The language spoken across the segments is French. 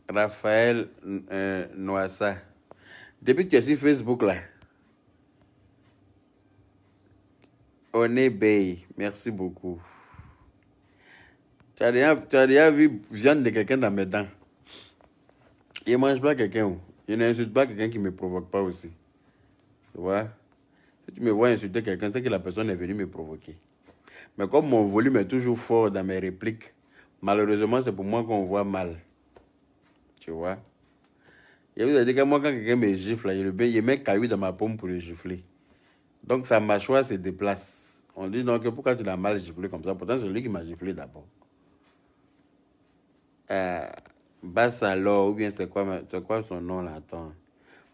Raphaël Noassa. Depuis que tu es sur Facebook, là, on est bay. Merci beaucoup. Tu as déjà vu viande de quelqu'un dans mes dents. Je ne mange pas quelqu'un. Je n'insulte pas quelqu'un qui ne me provoque pas aussi. Tu vois? Si tu me vois insulter quelqu'un, c'est que la personne est venue me provoquer. Mais comme mon volume est toujours fort dans mes répliques, malheureusement, c'est pour moi qu'on voit mal. Tu vois? Je vous ai dit que moi, quand quelqu'un me gifle, il met caillou dans ma paume pour le gifler. Donc, sa mâchoire se déplace. On dit donc, pourquoi tu l'as mal giflé comme ça? Pourtant, c'est lui qui m'a giflé d'abord. Basse alors, ou bien c'est quoi son nom là? Attends.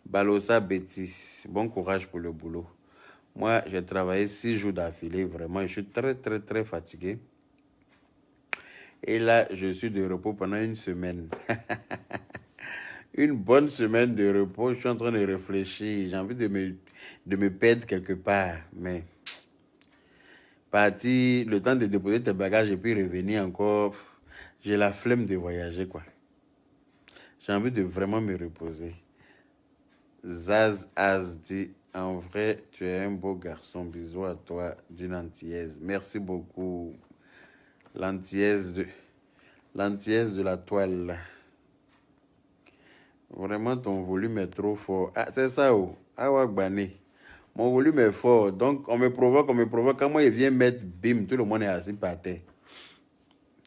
Balosa Betty. Bon courage pour le boulot. Moi, j'ai travaillé 6 jours d'affilée. Vraiment, je suis très, très, très fatigué. Et là, je suis de repos pendant une semaine. Une bonne semaine de repos. Je suis en train de réfléchir. J'ai envie de me perdre quelque part. Mais partir, le temps de déposer tes bagages et puis revenir encore. J'ai la flemme de voyager, quoi. J'ai envie de vraiment me reposer. Zaz Az dit, en vrai, tu es un beau garçon. Bisous à toi d'une antillaise. Merci beaucoup. L'antillaise de la toile. Vraiment, ton volume est trop fort. Ah, c'est ça, oh. Ah, ouais, Bané. Mon volume est fort. Donc, on me provoque. Quand moi, il vient mettre bim, tout le monde est assis par terre.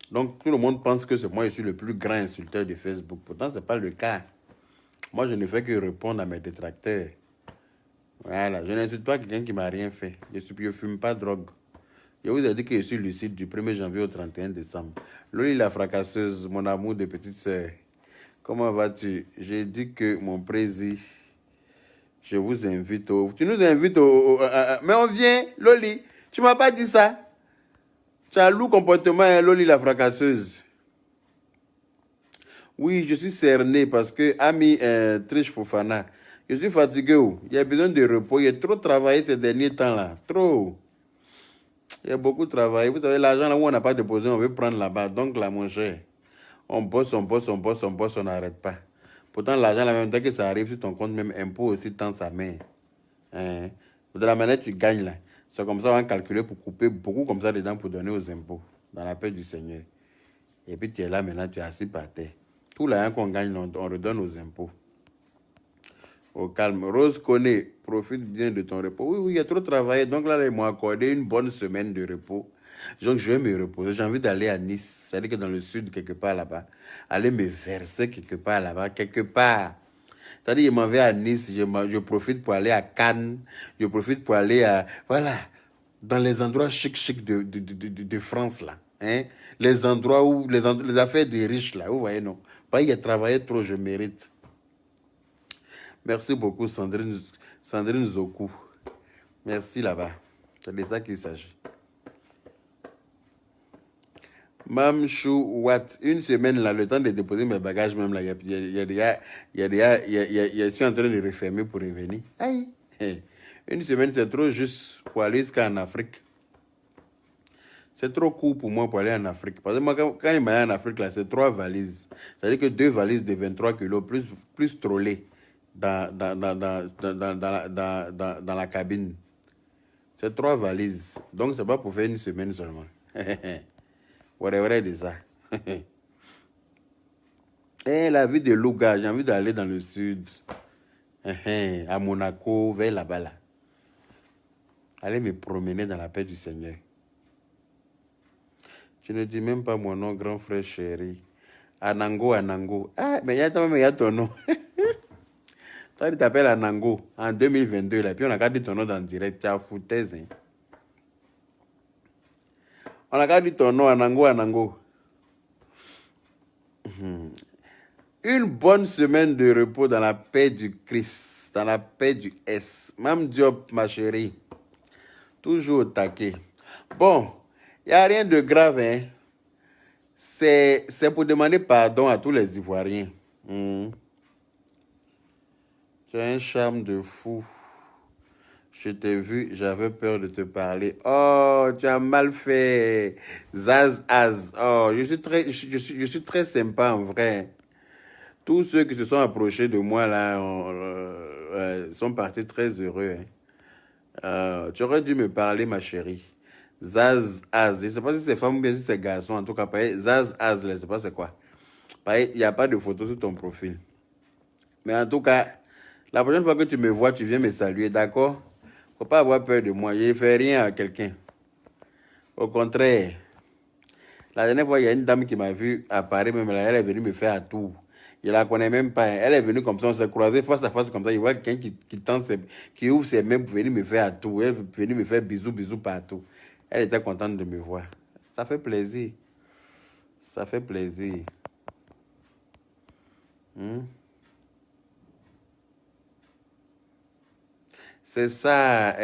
Donc, tout le monde pense que c'est moi, je suis le plus grand insulteur de Facebook. Pourtant, ce n'est pas le cas. Moi, je ne fais que répondre à mes détracteurs. Voilà. Je n'insulte pas quelqu'un qui ne m'a rien fait. Je ne fume pas de drogue. Je vous ai dit que je suis lucide du 1er janvier au 31 décembre. Loli la fracasseuse, mon amour de petite sœur. Comment vas-tu? J'ai dit que mon président, je vous invite au... Tu nous invites au... mais on vient, Loli. Tu ne m'as pas dit ça. Tu as un lourd comportement, hein, Loli la fracasseuse. Oui, je suis cerné parce que, ami Trish Fofana, je suis fatigué. Il y a besoin de repos. Il y a trop travaillé ces derniers temps-là. Trop. Il y a beaucoup travaillé. Vous savez, l'argent là où on n'a pas déposé, on veut prendre là-bas. Donc là, mon cher, on bosse, on n'arrête pas. Pourtant, l'argent, la même temps que ça arrive sur ton compte, même impôt aussi tend sa main. Hein? De la manière tu gagnes là. C'est comme ça, on va calculer pour couper beaucoup comme ça dedans pour donner aux impôts. Dans la paix du Seigneur. Et puis tu es là maintenant, tu es assis par terre. Tout l'argent qu'on gagne, on redonne aux impôts. Au calme. Rose connaît, profite bien de ton repos. Oui, il y a trop travaillé. Donc là, ils m'ont accordé une bonne semaine de repos. Donc je vais me reposer. J'ai envie d'aller à Nice. C'est-à-dire que dans le sud, quelque part là-bas. Aller me verser quelque part là-bas. Quelque part. C'est-à-dire je m'en vais à Nice. Je profite pour aller à Cannes. Je profite pour aller à... Voilà. Dans les endroits chic de France là. Hein? Les endroits où... Les affaires des riches là. Vous voyez, non? Pas qu'il y a travaillé trop, je mérite. Merci beaucoup, Sandrine Zoku. Merci là-bas. C'est de ça qu'il s'agit. Mamchou Watt, une semaine là, le temps de déposer mes bagages même là, je suis en train de refermer pour revenir. Aïe. Une semaine, c'est trop juste pour aller jusqu'en Afrique. C'est trop court pour moi pour aller en Afrique. Parce que moi, quand il m'a en Afrique, là, c'est 3 valises. C'est-à-dire que 2 valises de 23 kilos, plus trollées dans la cabine. C'est 3 valises. Donc, c'est pas pour faire une semaine seulement. Whatever de ça. Et la vie de Louga, j'ai envie d'aller dans le sud. À Monaco, vers là-bas. Là. Aller me promener dans la paix du Seigneur. Je ne dis même pas mon nom, grand frère chéri. Anango. Ah, mais il y a ton nom. Toi, tu t'appelles Anango en 2022. Là, puis on a gardé ton nom dans le direct. Tu as foutaise. Hein. On a gardé ton nom, Anango. Une bonne semaine de repos dans la paix du Christ, dans la paix du S. Mam Diop, ma chérie. Toujours au taquet. Bon, il n'y a rien de grave. Hein. C'est pour demander pardon à tous les Ivoiriens. Tu as un charme de fou. Je t'ai vu, j'avais peur de te parler. Oh, tu as mal fait. Zaz Az. Oh, je suis très sympa en vrai. Tous ceux qui se sont approchés de moi là sont partis très heureux. Hein. Tu aurais dû me parler, ma chérie. Zaz Az. Je ne sais pas si c'est femme ou bien si c'est garçon. En tout cas, pareil, Zaz Az, je ne sais pas c'est quoi. Pareil, il n'y a pas de photo sur ton profil. Mais en tout cas, la prochaine fois que tu me vois, tu viens me saluer, d'accord? Il ne faut pas avoir peur de moi. Je ne fais rien à quelqu'un. Au contraire, la dernière fois, il y a une dame qui m'a vu à Paris, même là, elle est venue me faire un tour. Je ne la connais même pas. Elle est venue comme ça, on s'est croisés face à face comme ça. Il voit quelqu'un qui ouvre ses mains pour venir me faire un tour. Elle est venue me faire bisous, bisous partout. Elle était contente de me voir. Ça fait plaisir. Ça fait plaisir. Hmm? C'est ça,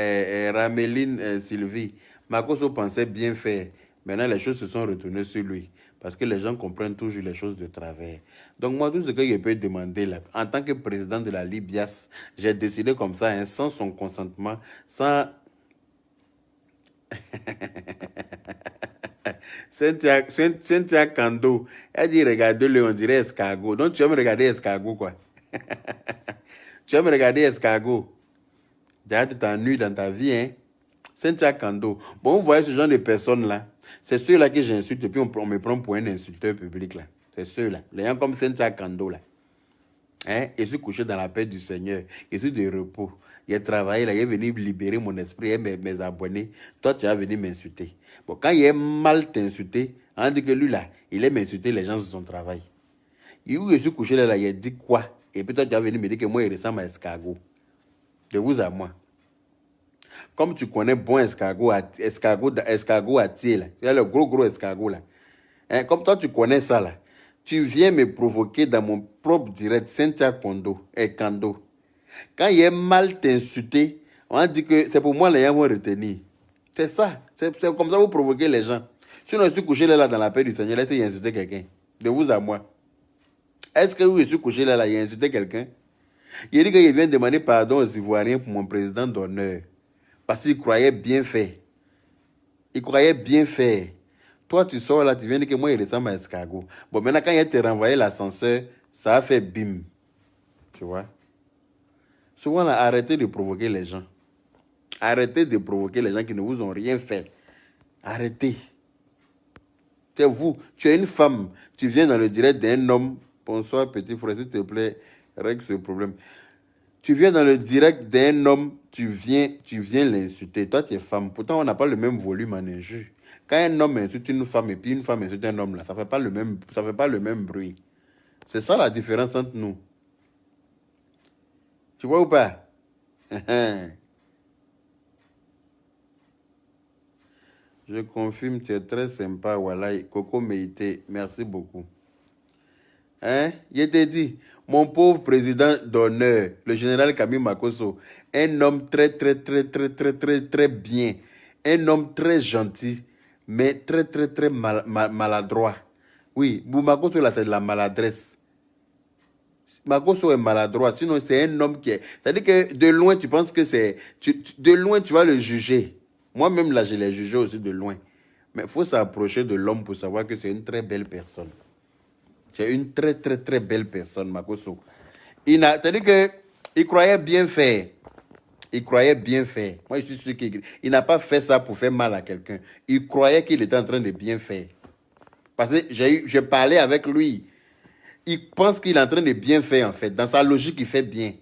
Rameline Sylvie. Makoso pensait bien faire. Maintenant, les choses se sont retournées sur lui. Parce que les gens comprennent toujours les choses de travers. Donc, moi, tout ce que je peux demander là, en tant que président de la Libias, j'ai décidé comme ça, hein, sans son consentement, sans. Cynthia Kando, elle dit regardez-le, on dirait escargot. Donc, tu vas me regarder escargot, quoi. Tu vas me regarder escargot. Déjà, tu t'ennuies dans ta vie, hein. Cynthia Kando. Bon, vous voyez ce genre de personnes-là. C'est ceux-là que j'insulte et puis on me prend pour un insulteur public, là. C'est ceux-là. Les gens comme Cynthia Kando, là. Hein? Je suis couché dans la paix du Seigneur. Je suis de repos. J'ai travaillé, là. Il est venu libérer mon esprit et mes abonnés. Toi, tu vas venir m'insulter. Bon, quand il est mal t'insulter, on dit que lui, là, il aime insulter les gens sur son travail. Et où je suis couché, là, il a dit quoi? Et puis toi, tu vas venir me dire que moi, il ressemble à escargot. De vous à moi. Comme tu connais bon escargot à tier, là. Tu as le gros escargot, là. Hein, comme toi, tu connais ça, là. Tu viens me provoquer dans mon propre direct, Cynthia Kando. Quand il est mal t'insulter, on dit que c'est pour moi, les gens vont retenir. C'est ça. C'est comme ça que vous provoquez les gens. Sinon, je suis couché là dans la paix du Seigneur, laissez insulter quelqu'un. De vous à moi. Est-ce que je suis couché là, il a insulté quelqu'un? Il dit qu'il vient demander pardon aux Ivoiriens pour mon président d'honneur. Parce qu'il croyait bien faire. Il croyait bien faire. Toi, tu sors là, tu viens dire que moi, il ressemble à escargot. Bon, maintenant, quand il a été renvoyé l'ascenseur, ça a fait bim. Tu vois? Souvent, là, arrêtez de provoquer les gens. Arrêtez de provoquer les gens qui ne vous ont rien fait. Arrêtez. C'est vous. Tu es une femme. Tu viens dans le direct d'un homme. Bonsoir, petit frère, s'il te plaît, règle ce problème. Tu viens dans le direct d'un homme, tu viens l'insulter. Toi, tu es femme. Pourtant, on n'a pas le même volume en injure. Quand un homme insulte une femme et puis une femme insulte un homme, là, ça ne fait pas le même bruit. C'est ça la différence entre nous. Tu vois ou pas? Je confirme, tu es très sympa, voilà. Coco Meïté, merci beaucoup. Hein? Je t'ai dit, mon pauvre président d'honneur, le général Camille Makosso, un homme très bien, un homme très gentil, mais très maladroit. Oui, Makosso là, c'est de la maladresse. Makosso est maladroit, sinon c'est un homme qui est... C'est-à-dire que de loin, tu penses que c'est... De loin, tu vas le juger. Moi-même, là, je l'ai jugé aussi de loin. Mais il faut s'approcher de l'homme pour savoir que c'est une très belle personne. C'est une très belle personne, Makosso. C'est-à-dire qu'il croyait bien faire. Il croyait bien faire. Moi, je suis sûr qu'il n'a pas fait ça pour faire mal à quelqu'un. Il croyait qu'il était en train de bien faire. Parce que j'ai parlé avec lui. Il pense qu'il est en train de bien faire, en fait. Dans sa logique, il fait bien.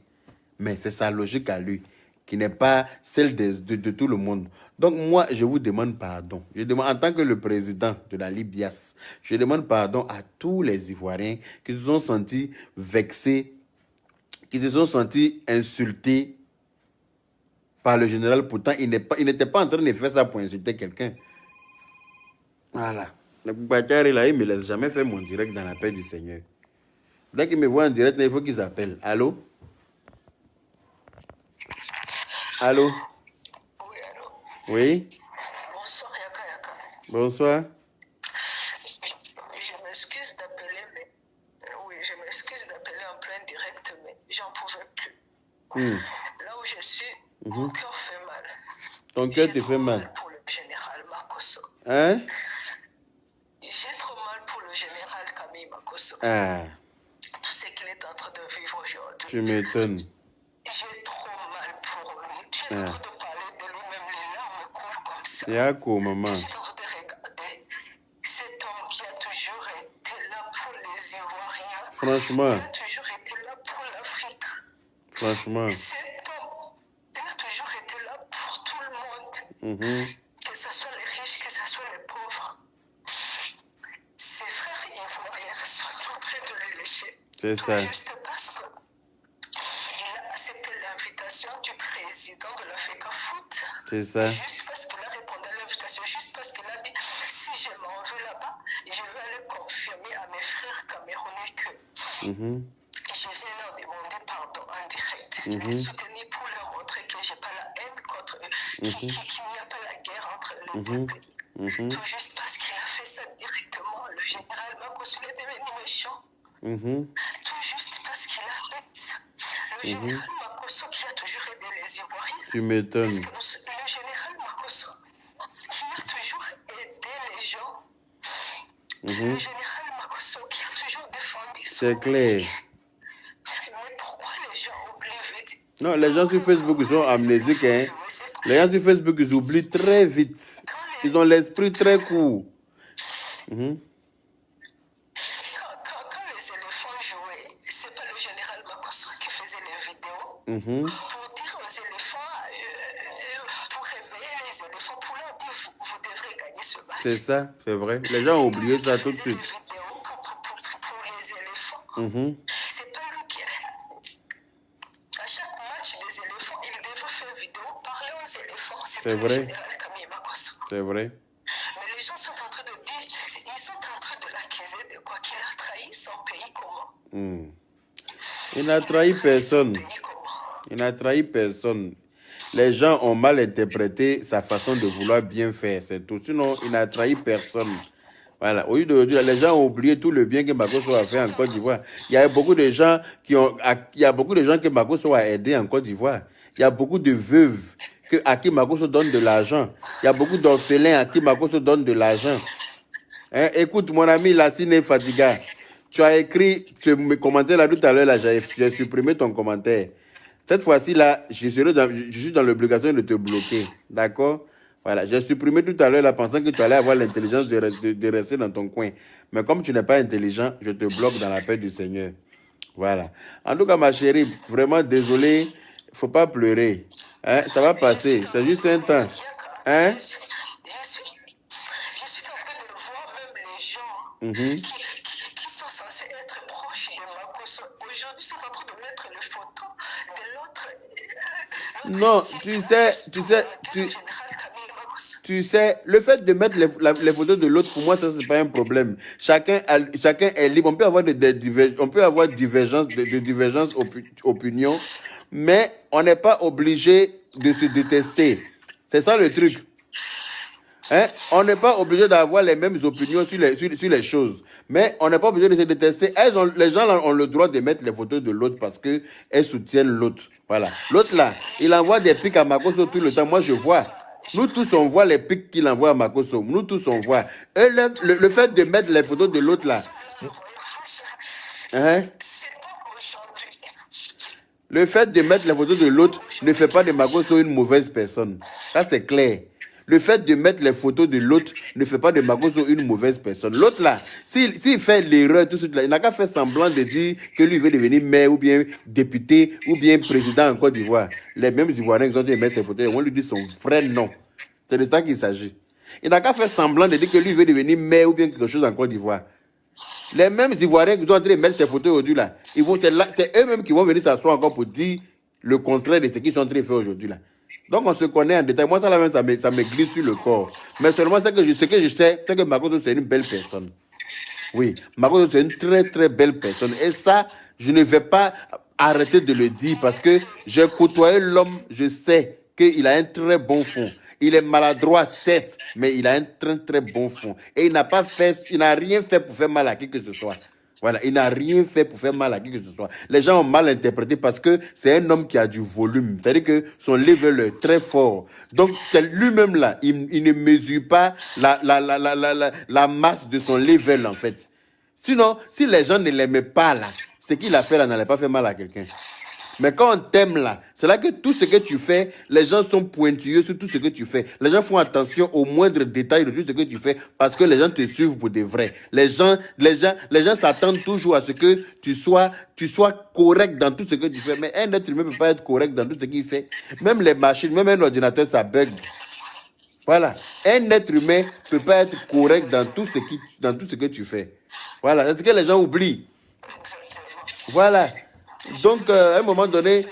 Mais c'est sa logique à lui, qui n'est pas celle de tout le monde. Donc, moi, je vous demande pardon. Je demande, en tant que le président de la Libias, je demande pardon à tous les Ivoiriens qui se sont sentis vexés, qui se sont sentis insultés par le général. Pourtant, il n'était pas en train de faire ça pour insulter quelqu'un. Voilà. Le Boubacar, là, il ne me laisse jamais faire mon direct dans la paix du Seigneur. Dès qu'il me voit en direct, il faut qu'ils appellent. Allô? Allô? Oui, allô? Oui? Bonsoir, Yaka Yaka. Bonsoir. Je m'excuse d'appeler, mais... Oui, je m'excuse d'appeler en plein direct, mais j'en pouvais plus. Là où je suis, mon cœur fait mal. Ton cœur te fait mal? Pour le général Makosso. Hein? J'ai trop mal pour le général Camille Makosso. Ah. Tout ce qu'il est en train de vivre aujourd'hui. Tu m'étonnes. J'ai trop mal pour lui. Tu es en train de parler de lui-même, les larmes coulent comme ça. Yako, maman. Je suis en train de regarder cet homme qui a toujours été là pour les Ivoiriens. Franchement. Il a toujours été là pour l'Afrique. Franchement. Cet homme, il a toujours été là pour tout le monde. Que ce soit les riches, que ce soit les pauvres. Ses frères ivoiriens sont en train de le lécher. C'est ça. Juste parce qu'il a accepté l'invitation du président de la FECAFOOT. C'est ça. Juste parce qu'il a répondu à l'invitation, juste parce qu'il a dit si je m'en vais là-bas, je vais aller confirmer à mes frères camerounais que je viens leur demander pardon en direct, les soutenir pour leur montrer que je n'ai pas la haine contre eux, qu'il n'y a pas la guerre entre les deux pays. Tout juste parce qu'il a fait ça directement, le général Makosso est devenu méchant. Tout juste parce qu'il a fait ça. Le général Makosso qui a toujours aidé les Ivoiriens. Tu m'étonnes. Le général Makosso qui a toujours aidé les gens. Le général Makosso qui a toujours défendu son C'est clair. pays. Mais pourquoi les gens oublient vite? Non, les gens sur Facebook, ils sont amnésiques. Hein. Les gens sur Facebook, ils oublient très vite. Ils ont l'esprit très court. Quand les éléphants jouaient, c'est pas le général Makosso qui faisait les vidéos pour dire aux éléphants, pour réveiller les éléphants, pour leur dire vous devrez gagner ce match. C'est ça, c'est vrai. Les gens ont oublié ça tout de suite. Les vidéos pour les éléphants. C'est pas lui qui. À chaque match des éléphants, il devait faire vidéo, parler aux éléphants. C'est vrai. Le général Camille Makosso. C'est vrai. Mais les gens sont en train de dire, ils sont en train de l'accuser de quoi? Qu'il a trahi son pays comment? Il n'a trahi personne. Pays comment? Il n'a trahi personne. Les gens ont mal interprété sa façon de vouloir bien faire, c'est tout. Sinon, il n'a trahi personne. Voilà. Au lieu d'aujourd'hui, les gens ont oublié tout le bien que Makosso a fait en Côte d'Ivoire. Il y a beaucoup de gens que Makosso a aidé en Côte d'Ivoire. Il y a beaucoup de veuves à qui Makosso donne de l'argent. Il y a beaucoup d'orphelins à qui Makosso donne de l'argent. Hein? Écoute, mon ami Lassine Fadiga, tu as écrit ce commentaire là tout à l'heure, j'ai supprimé ton commentaire. Cette fois-ci-là, je suis dans l'obligation de te bloquer. D'accord? Voilà, j'ai supprimé tout à l'heure là, pensant que tu allais avoir l'intelligence de rester dans ton coin. Mais comme tu n'es pas intelligent, je te bloque dans la paix du Seigneur. Voilà. En tout cas, ma chérie, vraiment désolé, il ne faut pas pleurer. Hein? Ça va passer, c'est juste un temps. Hein? Je suis en train de voir même les gens qui sont censés être proches de Makosso. Aujourd'hui, ils sont en train de mettre les photos de l'autre. Non, tu sais, le fait de mettre les photos de l'autre, pour moi, ça, c'est pas un problème. Chacun est libre. On peut avoir divergence opinion, mais on n'est pas obligé de se détester. C'est ça le truc. Hein? On n'est pas obligé d'avoir les mêmes opinions sur les choses. Mais on n'est pas obligé de se détester. Les gens là, ont le droit de mettre les photos de l'autre parce qu'elles soutiennent l'autre. Voilà. L'autre là, il envoie des pics à Makosso tout le temps. Moi, je vois. Nous tous, on voit les pics qu'il envoie à Makosso. Nous tous, on voit. Et le fait de mettre les photos de l'autre là. Hein? Le fait de mettre les photos de l'autre ne fait pas de Makosso une mauvaise personne. Ça, c'est clair. Le fait de mettre les photos de l'autre ne fait pas de Makosso une mauvaise personne. L'autre là, s'il fait l'erreur tout de suite là, il n'a qu'à faire semblant de dire que lui veut devenir maire ou bien député ou bien président en Côte d'Ivoire. Les mêmes Ivoiriens qui ont dit mettre ses photos, ils vont lui dire son vrai nom. C'est de ça qu'il s'agit. Il n'a qu'à faire semblant de dire que lui veut devenir maire ou bien quelque chose en Côte d'Ivoire. Les mêmes Ivoiriens qui sont en train de mettre ces photos aujourd'hui là, c'est eux-mêmes qui vont venir s'asseoir encore pour dire le contraire de ce qu'ils sont en train de faire aujourd'hui là. Donc on se connaît en détail. Moi, ça me glisse sur le corps. Mais seulement ce que je sais, c'est que Makosso, c'est une belle personne. Oui, Makosso, c'est une très très belle personne. Et ça, je ne vais pas arrêter de le dire parce que j'ai côtoyé l'homme, je sais qu'il a un très bon fond. Il est maladroit, certes, mais il a un très très bon fond. Et il n'a rien fait pour faire mal à qui que ce soit. Voilà, il n'a rien fait pour faire mal à qui que ce soit. Les gens ont mal interprété parce que c'est un homme qui a du volume. C'est-à-dire que son level est très fort. Donc, lui-même là, il ne mesure pas la masse de son level en fait. Sinon, si les gens ne l'aimaient pas là, ce qu'il a fait là n'allait pas faire mal à quelqu'un. Mais quand on t'aime là, c'est là que tout ce que tu fais, les gens sont pointilleux sur tout ce que tu fais. Les gens font attention aux moindres détails de tout ce que tu fais parce que les gens te suivent pour de vrai. Les gens s'attendent toujours à ce que tu sois correct dans tout ce que tu fais. Mais un être humain ne peut pas être correct dans tout ce qu'il fait. Même les machines, même un ordinateur, ça bug. Voilà. Un être humain ne peut pas être correct dans tout ce que tu fais. Voilà. C'est ce que les gens oublient. Voilà. Donc, à un moment donné,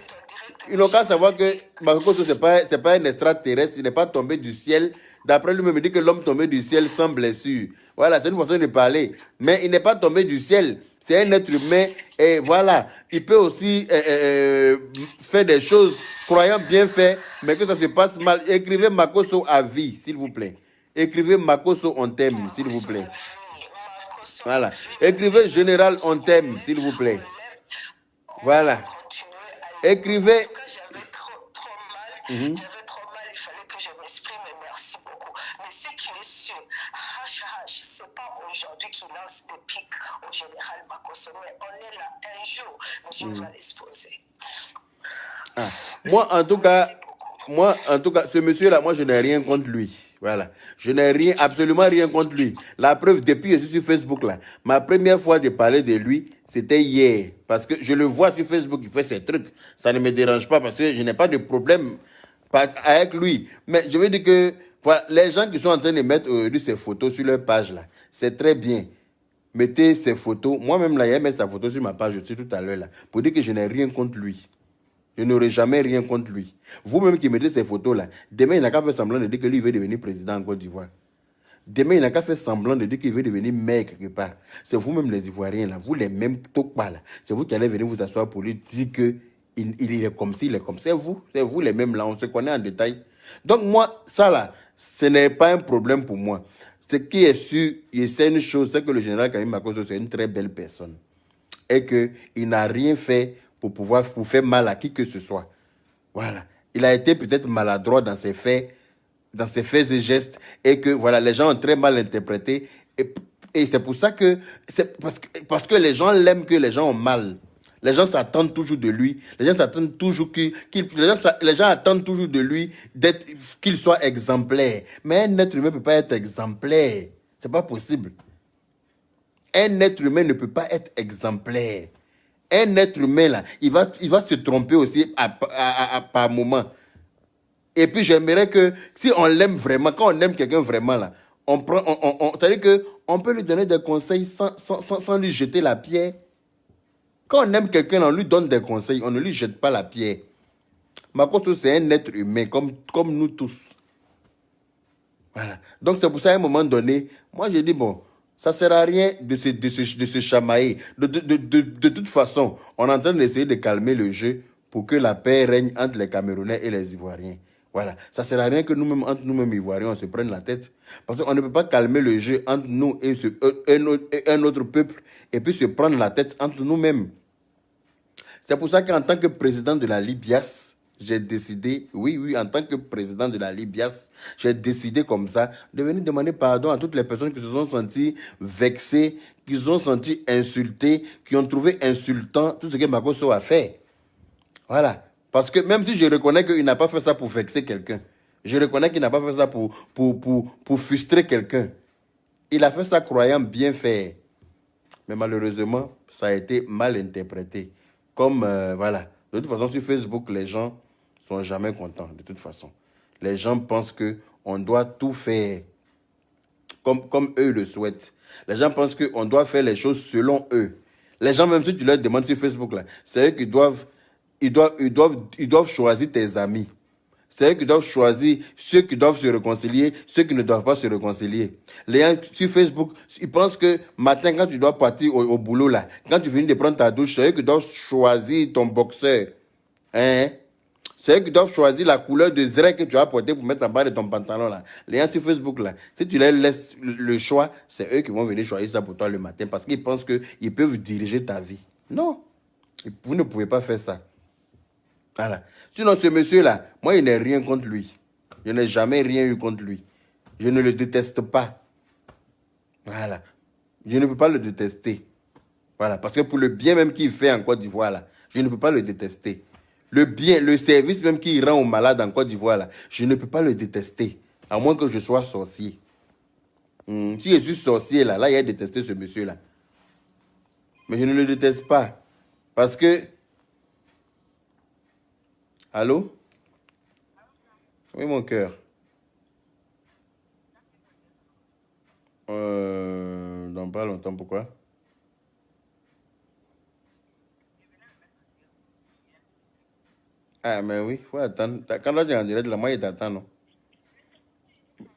ils n'ont qu'à savoir que Makoso, ce n'est pas un extraterrestre, il n'est pas tombé du ciel. D'après lui-même, il dit que l'homme tombé du ciel sans blessure. Voilà, c'est une façon de parler. Mais il n'est pas tombé du ciel. C'est un être humain. Et voilà, il peut aussi faire des choses, croyant bien faire, mais que ça se passe mal. Écrivez Makoso à vie, s'il vous plaît. Écrivez Makoso on t'aime, s'il vous plaît. Voilà. Écrivez Général on t'aime, s'il vous plaît. Voilà. Écrivez. J'avais trop mal. J'avais trop mal. Il fallait que je m'exprime. Merci beaucoup. Mais ce qui est sûr, ce n'est pas aujourd'hui qu'il lance des pics au général Makoso. Mais on est là un jour. Dieu va l'exposer. Moi, en tout cas, ce monsieur-là, moi, je n'ai rien contre lui. Voilà. Je n'ai absolument rien contre lui. La preuve, depuis que je suis sur Facebook, là, ma première fois de parler de lui, c'était hier. Parce que je le vois sur Facebook, il fait ses trucs. Ça ne me dérange pas parce que je n'ai pas de problème avec lui. Mais je veux dire que voilà, les gens qui sont en train de mettre ces photos sur leur page, là, c'est très bien. Mettez ces photos. Moi-même, là, il a mis sa photo sur ma page aussi tout à l'heure, là, pour dire que je n'ai rien contre lui. Je n'aurai jamais rien contre lui. Vous-même qui mettez ces photos-là, demain, il n'a qu'à faire semblant de dire que lui veut devenir président en Côte d'Ivoire. Demain, il n'a qu'à faire semblant de dire qu'il veut devenir maire quelque part. C'est vous-même les Ivoiriens, là, vous les mêmes tokpa, là. C'est vous qui allez venir vous asseoir pour lui dire qu'il est comme ci, il est comme ça. C'est vous les mêmes, là, on se connaît en détail. Donc moi, ça, là, ce n'est pas un problème pour moi. Ce qui est sûr, c'est une chose, c'est que le général Kami Makoso, c'est une très belle personne. Et qu'il n'a rien fait pour faire mal à qui que ce soit. Voilà. Il a été peut-être maladroit dans ses faits et gestes, et que voilà, les gens ont très mal interprété. Et c'est pour ça que, parce que les gens l'aiment, que les gens ont mal. Les gens s'attendent toujours de lui. Les gens s'attendent toujours les gens attendent toujours de lui qu'il soit exemplaire. Mais un être humain ne peut pas être exemplaire. C'est pas possible. Un être humain ne peut pas être exemplaire. Un être humain, là, il va se tromper aussi par moment. Et puis, j'aimerais que, si on l'aime vraiment, quand on aime quelqu'un vraiment, là, c'est-à-dire qu'on peut lui donner des conseils sans lui jeter la pierre. Quand on aime quelqu'un, on lui donne des conseils, on ne lui jette pas la pierre. Makoso, c'est un être humain, comme nous tous. Voilà. Donc, c'est pour ça, à un moment donné, moi, j'ai dit, bon, ça ne sert à rien de se chamailler. De toute façon, on est en train d'essayer de calmer le jeu pour que la paix règne entre les Camerounais et les Ivoiriens. Voilà. Ça ne sert à rien que nous-mêmes, entre nous-mêmes Ivoiriens, on se prenne la tête. Parce qu'on ne peut pas calmer le jeu entre nous et un autre peuple et puis se prendre la tête entre nous-mêmes. C'est pour ça qu'en tant que président de la Libias, j'ai décidé, oui, en tant que président de la Libias, j'ai décidé comme ça de venir demander pardon à toutes les personnes qui se sont senties vexées, qui se sont senties insultées, qui ont trouvé insultant tout ce que Makoso a fait. Voilà. Parce que même si je reconnais qu'il n'a pas fait ça pour vexer quelqu'un, je reconnais qu'il n'a pas fait ça pour frustrer quelqu'un, il a fait ça croyant bien faire. Mais malheureusement, ça a été mal interprété. Comme, voilà. De toute façon, sur Facebook, les gens sont jamais contents, de toute façon. Les gens pensent qu'on doit tout faire comme eux le souhaitent. Les gens pensent qu'on doit faire les choses selon eux. Les gens, même si tu leur demandes sur Facebook, là, c'est eux qui doivent choisir tes amis. C'est eux qui doivent choisir ceux qui doivent se réconcilier, ceux qui ne doivent pas se réconcilier. Les gens sur Facebook, ils pensent que matin, quand tu dois partir au boulot, là, quand tu finis de prendre ta douche, c'est eux qui doivent choisir ton boxeur. Hein? C'est eux qui doivent choisir la couleur de zré que tu as porté pour mettre en bas de ton pantalon, là. Les gens sur Facebook, là, si tu leur laisses le choix, c'est eux qui vont venir choisir ça pour toi le matin parce qu'ils pensent qu'ils peuvent diriger ta vie. Non, vous ne pouvez pas faire ça. Voilà. Sinon, ce monsieur-là, moi, il n'ai rien contre lui. Je n'ai jamais rien eu contre lui. Je ne le déteste pas. Voilà. Je ne peux pas le détester. Voilà, parce que pour le bien même qu'il fait en Côte d'Ivoire, là, je ne peux pas le détester. Le bien, le service même qu'il rend aux malades en Côte d'Ivoire, là, je ne peux pas le détester, à moins que je sois sorcier. Si je suis sorcier, là, il a détesté ce monsieur-là. Mais je ne le déteste pas. Parce que... Allô? Oui, mon cœur. Dans pas longtemps, pourquoi? Ah, mais oui, il faut attendre. Quand tu es en direct, là, moi, il t'attend, non?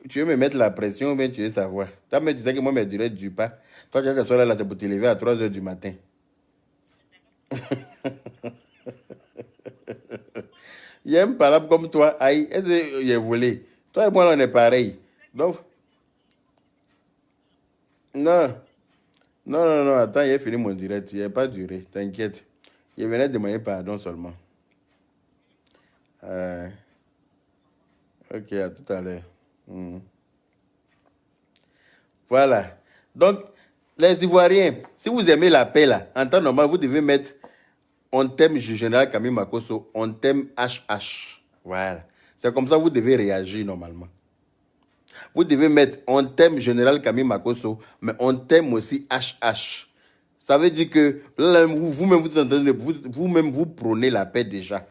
Tu veux me mettre la pression ou bien tu veux savoir? Toi, mais tu sais que moi, mes directs ne durent pas. Toi, quelque soit là, c'est pour te lever à 3 h du matin. Il y a un palabre comme toi, aïe, est-ce qu'il est volé? Toi et moi, là, on est pareil. Donc, non, non, attends, il a fini mon direct. Il n'a pas duré, t'inquiète. Il venait demander pardon seulement. Ok, à tout à l'heure. Voilà. Donc, les Ivoiriens, si vous aimez la paix, là, en temps normal, vous devez mettre on thème général Camille Makosso, on thème HH. Voilà. C'est comme ça que vous devez réagir normalement. Vous devez mettre on thème général Camille Makosso, mais on thème aussi HH. Ça veut dire que vous-même, vous prônez la paix déjà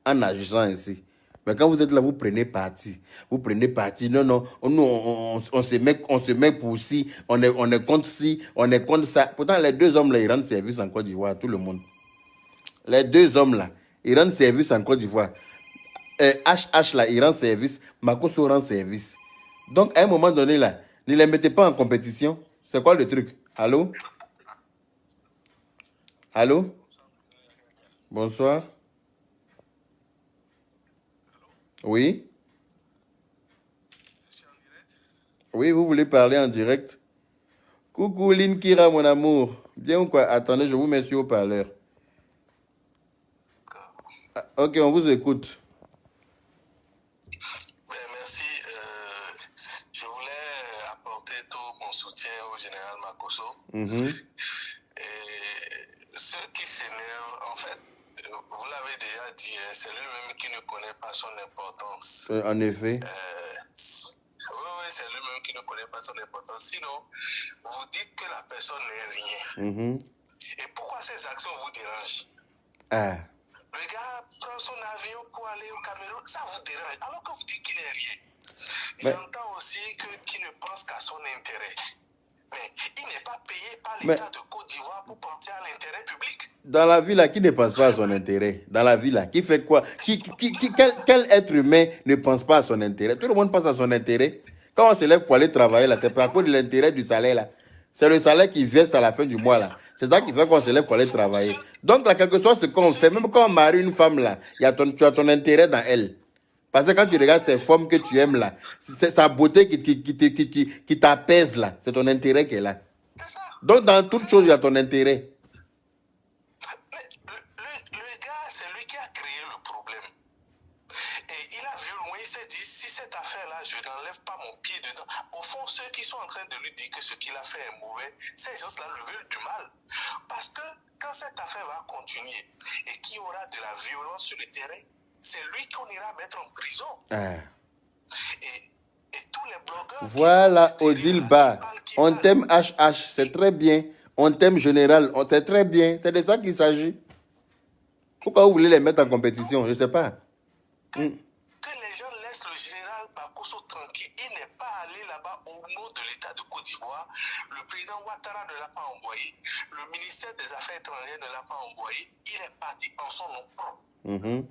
en agissant ainsi. Mais quand vous êtes là, vous prenez parti. Vous prenez parti. Non, nous, on se met pour ci, on est contre ci, on est contre ça. Pourtant, les deux hommes là, ils rendent service en Côte d'Ivoire à tout le monde. Les deux hommes là, ils rendent service en Côte d'Ivoire. HH là, il rend service. Makosso rend service. Donc, à un moment donné là, ne les mettez pas en compétition. C'est quoi le truc? Allô? Allô? Bonsoir. Oui? Oui, vous voulez parler en direct? Coucou Linkira, mon amour. Bien ou quoi? Attendez, je vous mets sur haut-parleur. Ok, on vous écoute. Merci. Je voulais apporter tout mon soutien au général Makosso. Et ceux qui s'énervent, en fait, vous l'avez déjà dit, c'est lui-même qui ne connaît pas son importance. En effet. Oui, c'est lui-même qui ne connaît pas son importance. Sinon, vous dites que la personne n'est rien. Et pourquoi ces actions vous dérangent? Le gars prend son avion pour aller au Cameroun, ça vous dérange, alors que vous dites qu'il n'est rien. J'entends aussi qu'il ne pense qu'à son intérêt. Mais il n'est pas payé par l'État de Côte d'Ivoire pour penser à l'intérêt public. Dans la vie là, qui ne pense pas à son intérêt? Dans la vie là, qui fait quoi? Quel être humain ne pense pas à son intérêt? Tout le monde pense à son intérêt. Quand on se lève pour aller travailler là, c'est à cause de l'intérêt du salaire là. C'est le salaire qui verse à la fin du mois là. C'est ça qui fait qu'on se lève pour aller travailler. Donc là, quelque chose ce qu'on fait, même quand on marie une femme là, tu as ton intérêt dans elle. Parce que quand tu regardes ces femmes que tu aimes là, c'est sa beauté qui t'apaise là. C'est ton intérêt qu'elle a. Donc dans toute chose, il y a ton intérêt. Le gars, c'est lui qui a créé le problème. Et il a vu loin, il s'est dit, si cette affaire-là, je n'enlève pas mon pied dedans. Au fond, ceux qui sont en train de lui dire que ce qu'il a fait est mauvais, ces gens-là le veulent du mal. Parce que quand cette affaire va continuer et qu'il y aura de la violence sur le terrain, c'est lui qu'on ira mettre en prison. Et tous les blogueurs... Voilà, Odile Ba. On t'aime HH, c'est très bien. On t'aime général, c'est très bien. C'est de ça qu'il s'agit. Pourquoi vous voulez les mettre en compétition? Je ne sais pas. Que les gens laissent le général Makosso tranquille. Il n'est pas allé là-bas au nom de l'État de Côte d'Ivoire. Le président Ouattara ne l'a pas envoyé. Le ministère des Affaires étrangères ne l'a pas envoyé. Il est parti en son nom propre.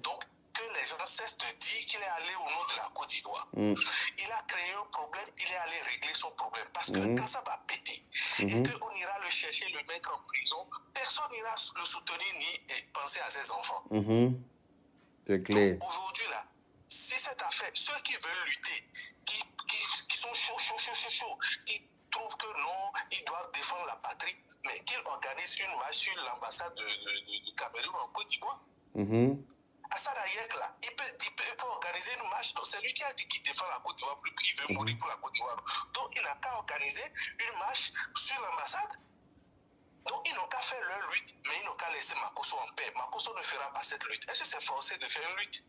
Donc, que les gens cessent de dire qu'il est allé au nom de la Côte d'Ivoire. Il a créé un problème, il est allé régler son problème. Parce que quand ça va péter et qu'on ira le chercher, le mettre en prison, personne n'ira le soutenir ni penser à ses enfants. C'est clair. Aujourd'hui, là, si cette affaire, ceux qui veulent lutter, qui sont chauds, qui trouvent que non, ils doivent défendre la patrie, mais qu'ils organisent une marche sur l'ambassade du Cameroun en Côte d'Ivoire. Assad Hayek, là, il peut organiser une marche. Donc, c'est lui qui a dit qu'il défend la Côte d'Ivoire, qu'il veut mourir pour la Côte d'Ivoire. Donc, il n'a qu'à organiser une marche sur l'ambassade. Donc, ils n'ont qu'à faire leur lutte, mais ils n'ont qu'à laisser Makosso en paix. Makosso ne fera pas cette lutte. Est-ce que c'est forcé de faire une lutte?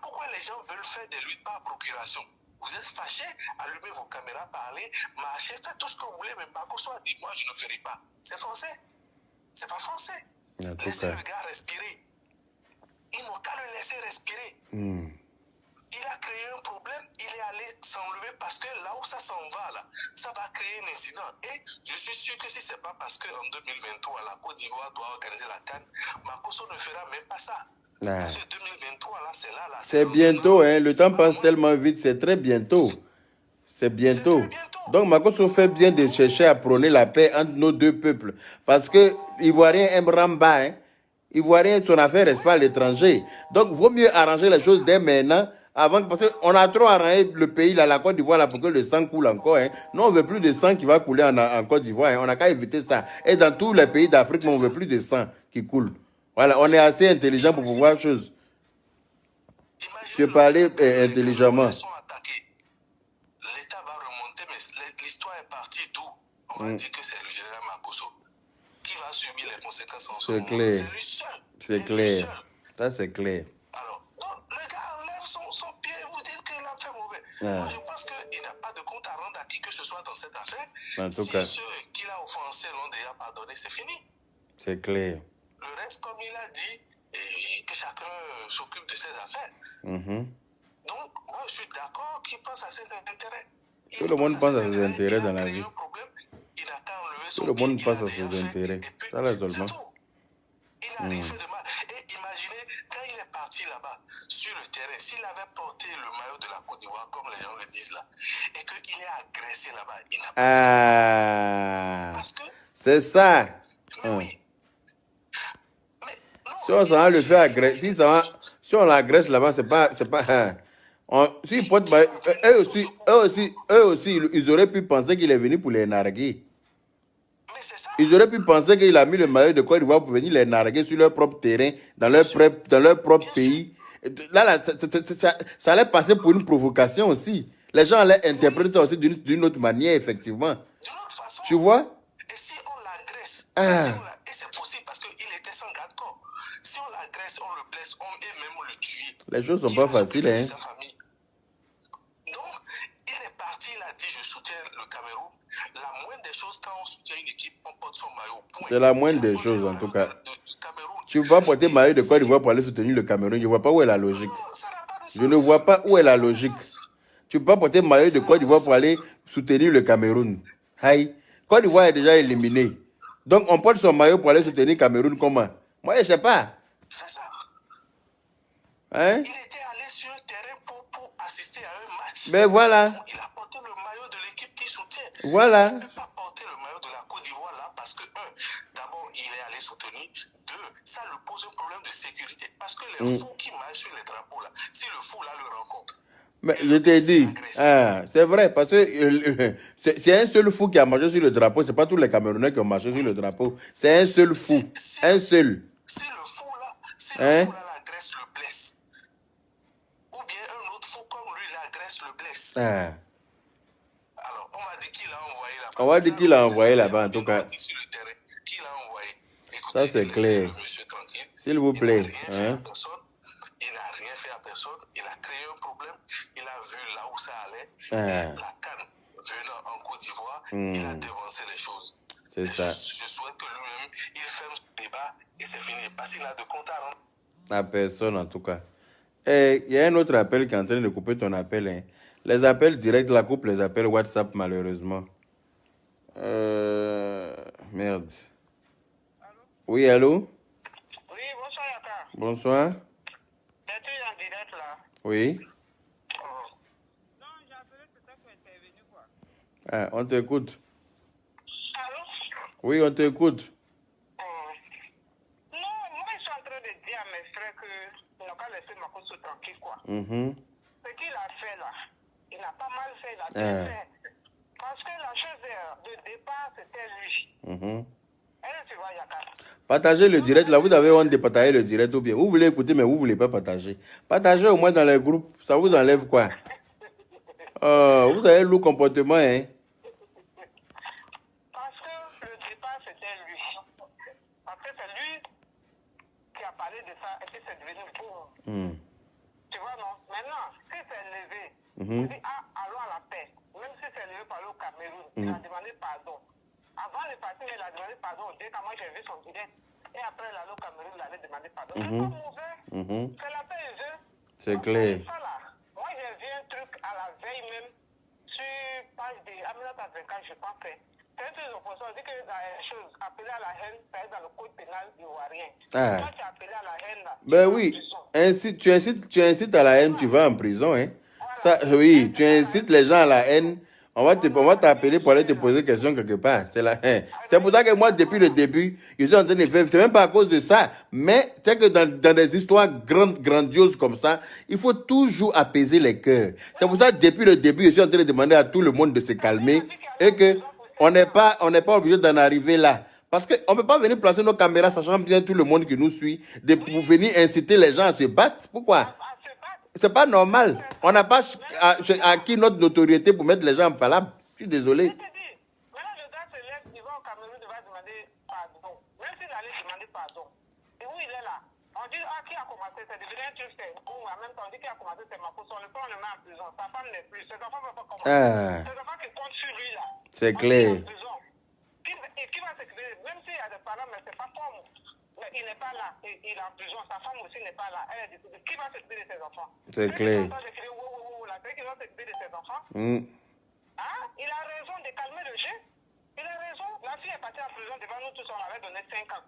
Pourquoi les gens veulent faire des luttes par procuration? Vous êtes fâchés, allumez vos caméras, parlez, marchez, faites tout ce que vous voulez, mais Makosso a dit, moi, je ne ferai pas. C'est forcé. C'est pas forcé. Laissez le gars respirer. Ils n'ont qu'à le laisser respirer. Il a créé un problème, il est allé s'enlever parce que là où ça s'en va, là, ça va créer un incident. Et je suis sûr que si ce n'est pas parce qu'en 2023, la Côte d'Ivoire doit organiser la CAN, Makosso ne fera même pas ça. Parce que 2023, là, c'est là. C'est bientôt, hein. Le temps passe tellement vite, c'est très bientôt. C'est bientôt. Donc Makosso fait bien de chercher à prôner la paix entre nos deux peuples. Parce que l'Ivoirien aime Ramba, hein. Ivoirien, son affaire reste pas à l'étranger. Donc, il vaut mieux arranger les choses dès maintenant. Parce qu'on a trop arrangé le pays, là, la Côte d'Ivoire, là, pour que le sang coule encore. Hein. Nous, on ne veut plus de sang qui va couler en Côte d'Ivoire. Hein. On n'a qu'à éviter ça. Et dans tous les pays d'Afrique, on ne veut plus de sang qui coule. Voilà, on est assez intelligent pour pouvoir chose. Se parler intelligemment. L'État va remonter, mais l'histoire est partie d'où? On va dire que c'est le général Makosso qui va subir les conséquences en ce moment. C'est clair. C'est lui seul. C'est clair. Ça, c'est clair. Alors, donc, le gars enlève son pied et vous dites qu'il a fait mauvais. Moi, je pense qu'il n'a pas de compte à rendre à qui que ce soit dans cette affaire. En tout cas, ceux qu'il a offensés l'ont déjà pardonné, c'est fini. C'est clair. Le reste, comme il a dit, et que chacun s'occupe de ses affaires. Donc, moi, je suis d'accord qu'il pense à ses intérêts. Tout le monde pense à ses intérêts dans la vie. Tout le monde pense à ses intérêts. Ça, là, seulement. Il n'a rien fait de mal. Et imaginez, quand il est parti là-bas, sur le terrain, s'il avait porté le maillot de la Côte d'Ivoire, comme les gens le disent là, et qu'il est agressé là-bas, il n'a pas... Parce que... C'est ça. Mais oui. Si on s'en va le faire agresser, si on l'agresse là-bas, c'est pas eux aussi, ils auraient pu penser qu'il est venu pour les narguer. Ils auraient pu penser qu'il a mis le maillot de Côte d'Ivoire pour venir les narguer sur leur propre terrain, dans leur propre pays. Là, ça allait passer pour une provocation aussi. Les gens allaient interpréter ça aussi d'une autre manière, effectivement. Tu vois? Et si on l'agresse, et c'est possible parce qu'il était sans garde-corps. Si on l'agresse, on le blesse, et même on le tue. Les choses sont pas faciles, hein. Donc, il est parti, il a dit je soutiens le Cameroun. La moindre des choses, quand on soutient une équipe, on porte son maillot. C'est la moindre des choses, en tout cas. Tu vas porter maillot de Côte d'Ivoire pour aller soutenir le Cameroun. Je ne vois pas où est la logique. Je ne vois pas où est la logique. Tu peux pas porter maillot de Côte d'Ivoire pour aller soutenir le Cameroun. Aïe. Côte d'Ivoire est déjà éliminée. Donc, on porte son maillot pour aller soutenir le Cameroun comment? Moi, je ne sais pas. C'est ça. Hein? Il était allé sur un terrain pour assister à un match. Mais voilà. Donc, il a porté le maillot de l'équipe qui soutient. Voilà. Il ne peut pas porter le maillot de la Côte d'Ivoire là parce que, d'abord, il est allé soutenir. Deux, ça lui pose un problème de sécurité. Parce que les fous qui marchent sur les drapeaux là, si le fou là le rencontre. Mais je t'ai dit, c'est vrai, parce que c'est un seul fou qui a marché sur le drapeau. Ce n'est pas tous les Camerounais qui ont marché sur le drapeau. C'est un seul fou. Un seul. Si le fou là, l'agresse, le blesse. Ou bien un autre fou comme lui l'agresse, le blesse. Alors, on va dire qu'il a envoyé là-bas. On va dire qu'il a envoyé là-bas, en tout cas. Sur le terrain, qu'il a envoyé. Écoutez, ça, c'est clair. S'il vous plaît. Il n'a rien fait à personne. Il a créé un problème. Il a vu là où ça allait. La CAN venant en Côte d'Ivoire, il a dévancé les choses. C'est ça. Je souhaite que lui-même, il ferme ce débat et c'est fini. Parce qu'il a de compte à rendre. À personne, en tout cas. Et il y a un autre appel qui est en train de couper ton appel. Hein. Les appels directs, la coupe les appels WhatsApp, malheureusement. Merde. Allô? Oui, allô? Oui, bonsoir, Yaka. Bonsoir. Es-tu en direct là? Oui. Non, j'ai appelé, c'est ça pour intervenir quoi. Ah, on t'écoute. Allô? Oui, on t'écoute. Non, moi je suis en train de dire à mes frères qu'ils n'ont qu'à laisser Makosso tranquille quoi. Ce qu'il a fait là, il n'a pas mal fait, il a bien fait. Parce que la chose de départ, c'était lui. Et tu vois, Yaka. Partagez le direct, là, vous avez honte de partager le direct ou bien. Vous voulez écouter, mais vous ne voulez pas partager. Partagez au moins dans les groupes, ça vous enlève quoi? Vous avez le comportement, hein? Parce que le départ, c'était lui. lui qui a parlé de ça et puis c'est devenu boum. Tu vois, non? Maintenant, si c'est levé, on dit, allons à la paix. Même si c'est levé par le Cameroun, il a demandé pardon. Avant de partir, il a demandé pardon au dé, quand moi j'ai vu son direct. Et après, là, le Cameroun, il avait demandé pardon. C'est pas mauvais. C'est la paix, je. C'est clair. Ça, là. Moi, j'ai vu un truc à la veille même sur page de Aminata 24, je pense. C'est un truc d'opposition. On dit que la chose, appeler à la haine, ça est dans le code pénal ivoirien. Toi, tu as appelé à la haine, là. Ben oui. Tu incites à la haine, tu vas en prison, hein. Ça, oui, tu incites les gens à la haine. On va t'appeler pour aller te poser des questions quelque part. C'est la haine. C'est pour ça que moi, depuis le début, je suis en train de faire. C'est même pas à cause de ça. Mais c'est que dans des histoires grandioses comme ça, il faut toujours apaiser les cœurs. C'est pour ça que depuis le début, je suis en train de demander à tout le monde de se calmer et que on n'est pas obligé d'en arriver là. Parce qu'on ne peut pas venir placer nos caméras, sachant bien tout le monde qui nous suit, pour venir inciter les gens à se battre. Pourquoi? C'est pas normal. On n'a pas acquis notre notoriété pour mettre les gens en palabre. Je suis désolé. Je te dis, maintenant le gars se lève, il va au Cameroun, il va demander pardon. Même s'il allait demander pardon. Et où il est là? On dit, qui a commencé? C'est devenu un truc, c'est ou en même temps, on dit qui a commencé, c'est Makosso. On le met en prison. Sa femme n'est plus. Ses enfants ne peuvent pas commencer. Ses enfants qui comptent sur lui, là. C'est clair. Qui va s'occuper? Même s'il y a des parents, mais c'est pas comme. Mais il n'est pas là. Il est en prison. Sa femme aussi n'est pas là. Elle est décidée. Qui va s'occuper de ses enfants? C'est clair. Qui va s'occuper de ses enfants? Il a raison de calmer le jeu. Il a raison. La fille est partie en prison devant nous tous. On avait donné 5 ans.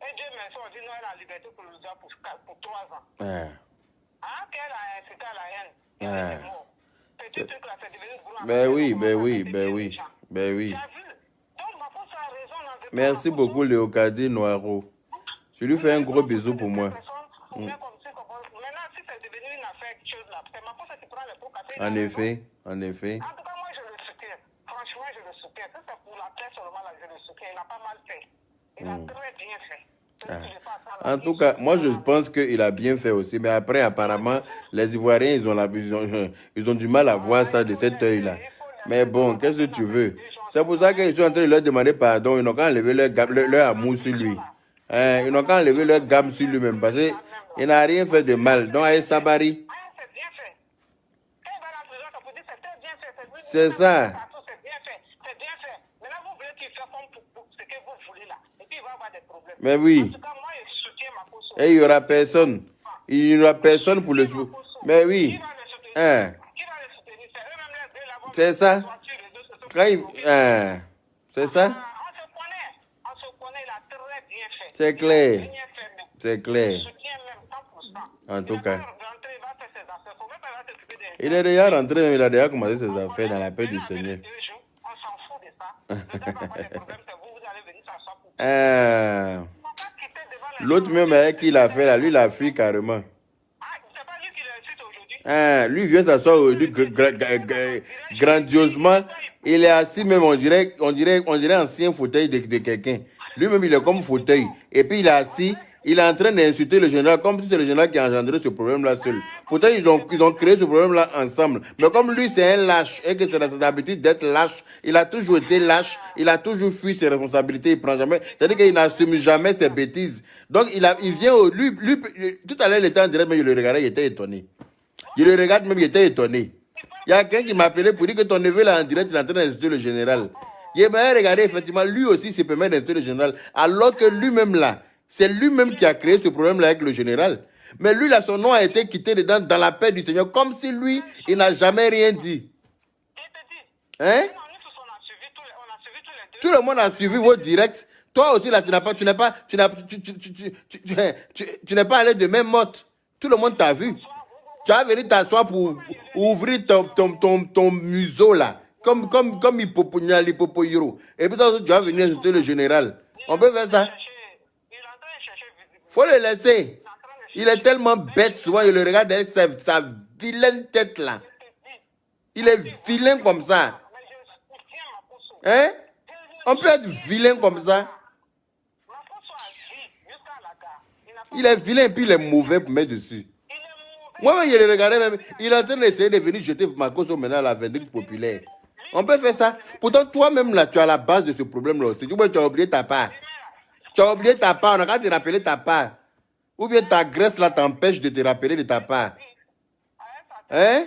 Et Dieu merci, on dit non, elle a la liberté pour 3 ans. Qu'elle a incité à la haine. Elle est morte. Petit truc là, c'est devenu gros. Ben oui. Tu as vu? Donc, ma fausse a raison. Merci beaucoup, Léocadie Noiro. Je lui fais un gros bisou pour moi. Maintenant, si c'est devenu une affaire, quelque chose là, c'est ma fausse qui prend les pots cassés. En effet. En tout cas, moi, je le soutiens. Franchement, je le soutiens. Si c'est pour la paix seulement, là, je le soutiens. Il n'a pas mal fait. Il a très bien fait. En tout cas, moi, je pense qu'il a bien fait aussi. Mais après, apparemment, les Ivoiriens, ils ont du mal à voir ça de cet œil-là. Mais bon, qu'est-ce que tu veux? C'est pour ça qu'ils sont en train de leur demander pardon. Ils n'ont qu'à enlever leur amour sur lui. Ils n'ont qu'à enlever leur gamme sur lui-même. Parce qu'il n'a rien fait de mal. Donc, Aïe Sabari. C'est ça. Mais oui. Et il n'y aura personne. Il n'y aura personne pour le soutenir. Mais oui. C'est ça. C'est ça. C'est clair. C'est clair. En tout cas. Il est déjà rentré, il a déjà commencé ses affaires dans la paix du Seigneur. L'autre même avec qui il a fait là, lui il a fui carrément. Lui vient s'asseoir aujourd'hui grandiosement. Il est assis même, on dirait ancien fauteuil de quelqu'un. Lui-même il est comme fauteuil. Et puis il est assis, il est en train d'insulter le général comme si c'est le général qui a engendré ce problème-là seul. Pourtant ils ont créé ce problème-là ensemble. Mais comme lui c'est un lâche et que c'est dans ses habitudes d'être lâche, il a toujours été lâche, il a toujours fui ses responsabilités, il prend jamais. C'est-à-dire qu'il n'assume jamais ses bêtises. Donc il vient lui, tout à l'heure il était en direct, mais je le regardais, il était étonné. Je le regarde même, il était étonné. Il y a quelqu'un qui m'a appelé pour dire que ton neveu là en direct, il est en train d'insulter le général. Il m'a regardé, effectivement, lui aussi se permet d'insulter le général. Alors que lui-même là, c'est lui-même qui a créé ce problème-là avec le général. Mais lui là, son nom a été quitté dedans dans la paix du Seigneur, comme si lui, il n'a jamais rien dit. Hein? Tout le monde a suivi vos directs. Toi aussi là, tu n'es pas allé de même mode. Tout le monde t'a vu. Tu as venu t'asseoir pour ouvrir ton museau là. Comme Hippopoyiro. Et puis toi, tu vas venir insulter le général. On peut faire ça? Faut le laisser. Il est tellement bête souvent. Il le regarde avec sa vilaine tête là. Il est vilain comme ça. Hein? On peut être vilain comme ça. Il est vilain et puis il est mauvais pour mettre dessus. Moi, je le regardais même. Il est en train d'essayer de venir jeter Makosso maintenant à la vindicte populaire. On peut faire ça. Pourtant, toi-même, là, tu as la base de ce problème-là aussi. Tu as oublié ta part. Tu as oublié ta part, on a qu'à te rappeler ta part. Ou bien ta graisse là t'empêche de te rappeler de ta part. Hein?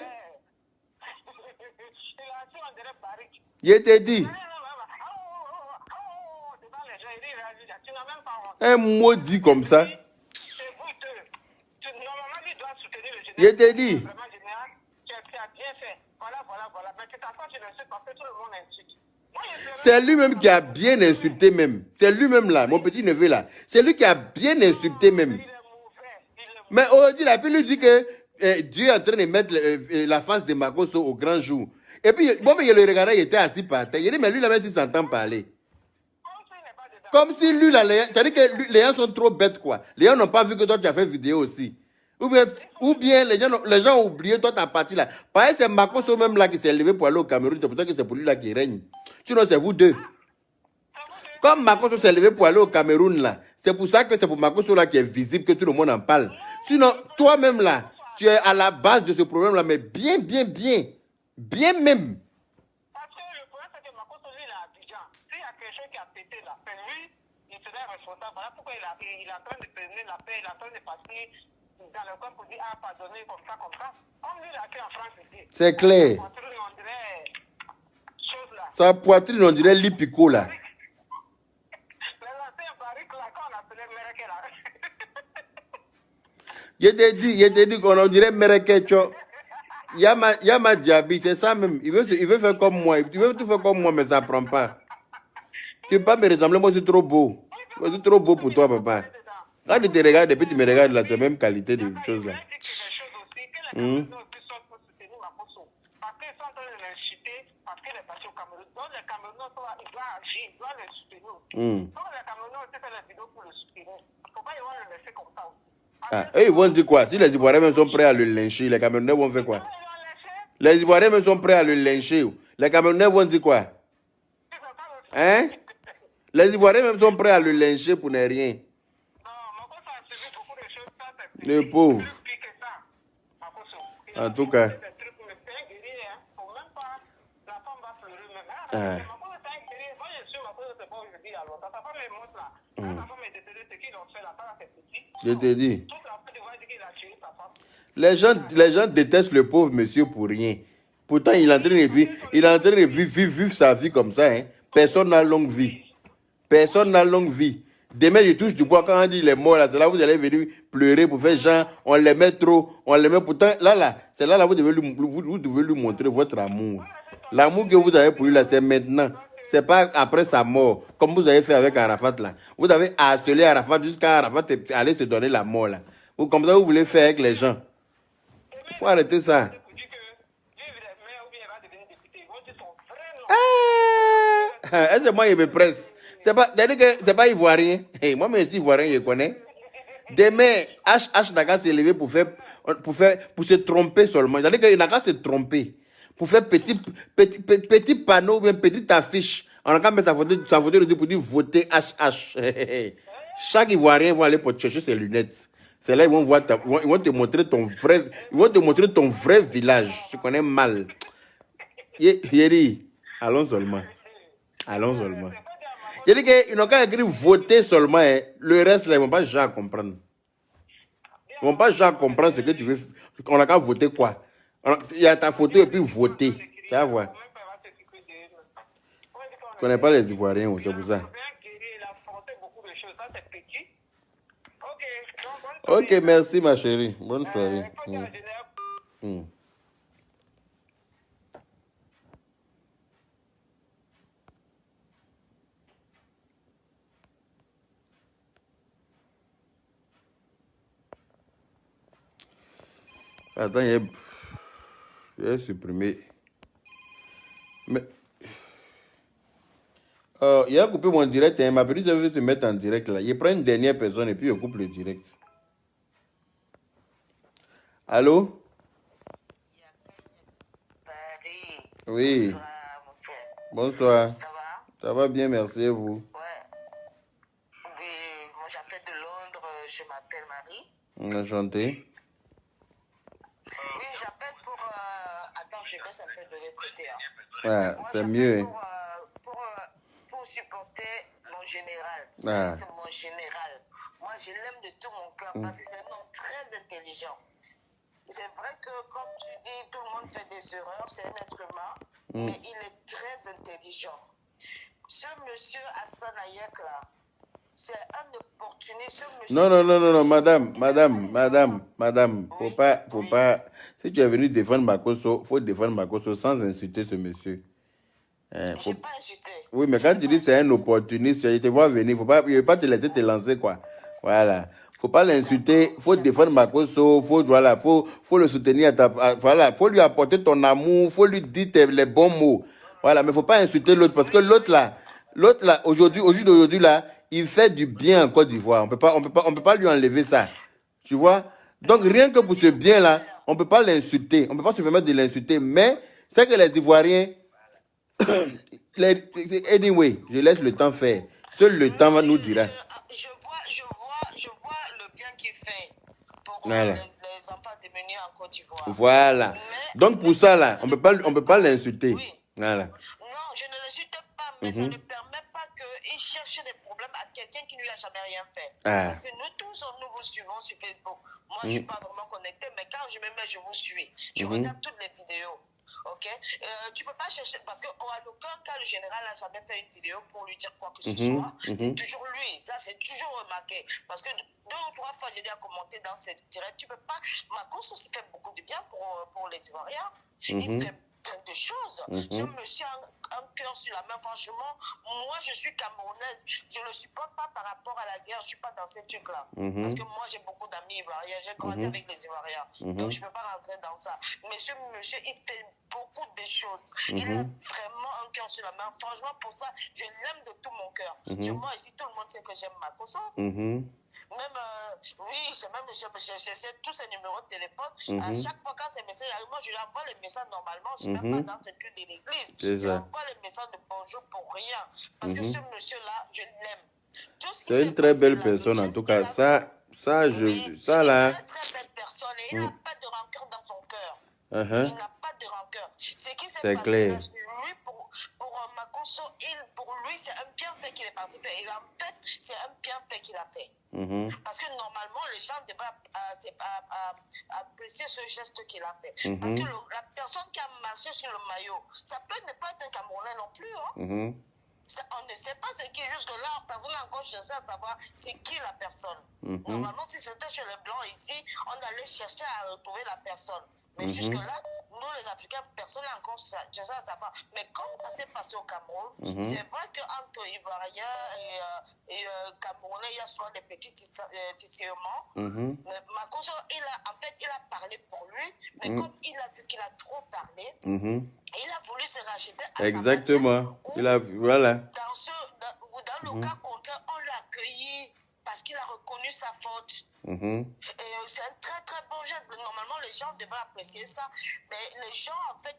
Je t'ai dit. Un mot dit comme ça. Je t'ai dit. C'est lui-même qui a bien insulté même. C'est lui-même là, mon petit neveu là. C'est lui qui a bien insulté même. Mais aujourd'hui, la lui dit que Dieu est en train de mettre la face de Makosso au grand jour. Et puis, bon, mais il le regardait, il était assis par terre. Il dit, mais lui, là-même, s'il s'entend parler. Comme si lui, là, c'est-à-dire que les gens sont trop bêtes, quoi. Les gens n'ont pas vu que toi, tu as fait vidéo aussi. Ou bien les gens ont oublié toi, ta partie là. Parce que c'est Makosso même là qui s'est levé pour aller au Cameroun. C'est pour ça que c'est pour lui là qui règne. Sinon, c'est vous deux. Comme Makosso s'est levé pour aller au Cameroun là, c'est pour ça que c'est pour Makosso là qui est visible, que tout le monde en parle. Sinon, toi-même là, tu es à la base de ce problème là, mais bien même. Parce que le problème, c'est que Makosso, lui, il est à Abidjan. S'il y a quelque chose qui a pété là, c'est lui, il serait responsable. Voilà pourquoi il est en train de prévenir la paix, il est en train de passer dans le coin pour dire, ah, pardonnez, comme ça. Comme lui, il a fait en France ici. C'est clair. Sa poitrine, on dirait Lipico là. Je t'ai dit qu'on dirait Merekecho. Yama Diaby, c'est ça même. Il veut faire comme moi. Il veut tout faire comme moi, mais ça ne prend pas. Tu ne peux pas me ressembler, moi je suis trop beau. Je suis trop beau pour toi, papa. Quand tu te regardes, depuis tu me regardes là, c'est la même qualité de choses là. Ah, eux, ils vont dire quoi? Si les Ivoiriens même sont prêts à le lyncher, les Camerounais vont faire quoi? Les Ivoiriens même sont prêts à le lyncher. Les Camerounais vont dire quoi? Hein? Les Ivoiriens même sont prêts à le lyncher pour ne rien. Le pauvre. En tout cas. Ah. Je te dis. Les gens détestent le pauvre monsieur pour rien. Pourtant, il est en train de vivre sa vie comme ça. Hein. Personne n'a longue vie. Personne n'a longue vie. Demain, je touche du bois quand on dit les morts là. C'est là où vous allez venir pleurer pour faire genre, on les met trop, on les met pourtant. Là, c'est là, vous devez lui montrer votre amour. L'amour que vous avez pour lui là, c'est maintenant. C'est pas après sa mort, comme vous avez fait avec Arafat là. Vous avez harcelé Arafat jusqu'à Arafat aller se donner la mort là. Ou comme ça, vous voulez faire avec les gens. Il faut arrêter ça. Est-ce que moi, il me presse? C'est pas ivoirien. Hey, moi, mais si ivoirien, je connais. Demain, H n'a qu'à se lever pour se tromper seulement. C'est-à-dire qu'il n'a qu'à se tromper. Pour faire petit panneau ou bien petite affiche. On a qu'à mettre sa photo pour dire voter HH. Chaque Ivoirien va aller pour chercher ses lunettes. C'est là ils vont te montrer ton vrai village. Tu connais mal. Yeri, allons seulement. Je dis qu'ils n'ont qu'à écrire voter seulement. Hein. Le reste, là, ils ne vont pas jamais comprendre. Ils ne vont pas jamais comprendre ce que tu veux. On a qu'à voter quoi? Il y a ta photo et puis voter. Tu vas voir. Je ne connais pas les Ivoiriens, c'est pour ça. Ok, merci ma chérie. Bonne soirée. Attends, j'ai supprimé. Mais il a coupé mon direct. Il m'a dit que je vais te mettre en direct là. Il prend une dernière personne et puis il coupe le direct. Allô? Oui. Bonsoir. Ça va? Ça va bien, merci et vous? Ouais. Oui, moi j'appelle de Londres, je m'appelle Marie. Enchanté. Oui, j'appelle pour... Attends, je baisse un peu de l'autre côté. Hein. Ah, c'est mieux. Pour supporter mon général. Ah. C'est mon général. Moi, je l'aime de tout mon cœur parce que c'est un homme très intelligent. C'est vrai que, comme tu dis, tout le monde fait des erreurs, c'est un être humain, mais il est très intelligent. Ce monsieur Hassan Hayek là, c'est un opportuniste. Non, madame, faut pas. Si tu es venu défendre Makosso, faut défendre Makosso sans insulter ce monsieur. Je n'ai pas insulté. Oui, mais quand tu dis c'est un opportuniste, il te voit venir, il ne veut pas te laisser te lancer, quoi. Voilà. Faut pas l'insulter, faut défendre Makosso, faut le soutenir, voilà, faut lui apporter ton amour, faut lui dire les bons mots. Voilà, mais faut pas insulter l'autre, parce que l'autre là, aujourd'hui là, il fait du bien en Côte d'Ivoire. On peut pas lui enlever ça. Tu vois? Donc rien que pour ce bien là, on peut pas l'insulter, on peut pas se permettre de l'insulter, mais c'est que les Ivoiriens anyway, je laisse le temps faire. Seul le temps nous dira. Je vois le bien qu'il fait pour voilà. les enfants démunis en Côte d'Ivoire. Voilà. Donc pour ça là, on peut pas l'insulter. Oui. Voilà. Non, je ne l'insulte pas, mais ça ne permet pas qu'il cherche des problèmes à quelqu'un qui ne lui a jamais rien fait. Ah. Parce que nous tous, nous vous suivons sur Facebook. Moi, je ne suis pas vraiment connecté, mais quand je me mets, je vous suis. Je regarde toutes les vidéos. Ok, tu peux pas chercher parce qu'à aucun cas le général n'a jamais fait une vidéo pour lui dire quoi que ce soit. C'est toujours lui, ça c'est toujours remarqué. Parce que 2 ou 3 fois j'ai déjà commenté dans cette direct, tu peux pas. Makosso aussi fait beaucoup de bien pour les Ivoiriens. Il fait plein de choses. Ce monsieur a un cœur sur la main. Franchement, moi je suis camerounaise, je ne le supporte pas par rapport à la guerre, je suis pas dans ces trucs là. Parce que moi j'ai beaucoup d'amis ivoiriens, j'ai grandi avec les Ivoiriens, donc je peux pas rentrer dans ça. Mais ce monsieur il fait beaucoup de choses. Il a vraiment un cœur sur la main. Franchement, pour ça, je l'aime de tout mon cœur. Moi ici, tout le monde sait que j'aime Makosso. Même, oui, j'ai tous ses numéros de téléphone. À chaque fois quand ces messages arrivent, moi je lui envoie les messages normalement. Je ne suis même pas dans cette culte de l'église. Je lui envoie les messages de bonjour pour rien. Parce que ce monsieur-là, je l'aime. C'est une très belle personne en tout cas. Ça là. C'est une très belle personne et il n'a pas de rancœur dans son cœur. Il n'a pas de rancœur. Ce qui s'est passé là, lui, pour Makosso, pour lui, c'est un bienfait qu'il est participé. Et en fait, c'est un bienfait qu'il a fait. Parce que normalement, les gens devraient apprécier ce geste qu'il a fait. Parce que la personne qui a marché sur le maillot, ça peut ne pas être un Camerounais non plus. On ne sait pas ce qui est jusque-là. Personne n'a encore cherché à savoir c'est qui la personne. Normalement, si c'était chez les Blancs ici, on allait chercher à retrouver la personne. Mais jusque-là, nous les Africains, personne n'a encore cherché à savoir. Mais comme ça s'est passé au Cameroun, c'est vrai qu'entre Ivoiriens et Camerounais, il y a souvent des petits titirements. Mais Makosso, il a parlé pour lui, mais comme il a vu qu'il a trop parlé, il a voulu se racheter à exactement. Voilà. Dans le cas contraire, on l'a accueilli parce qu'il a reconnu sa faute. Et c'est un très très bon geste. Normalement, les gens devraient apprécier ça. Mais les gens, en fait,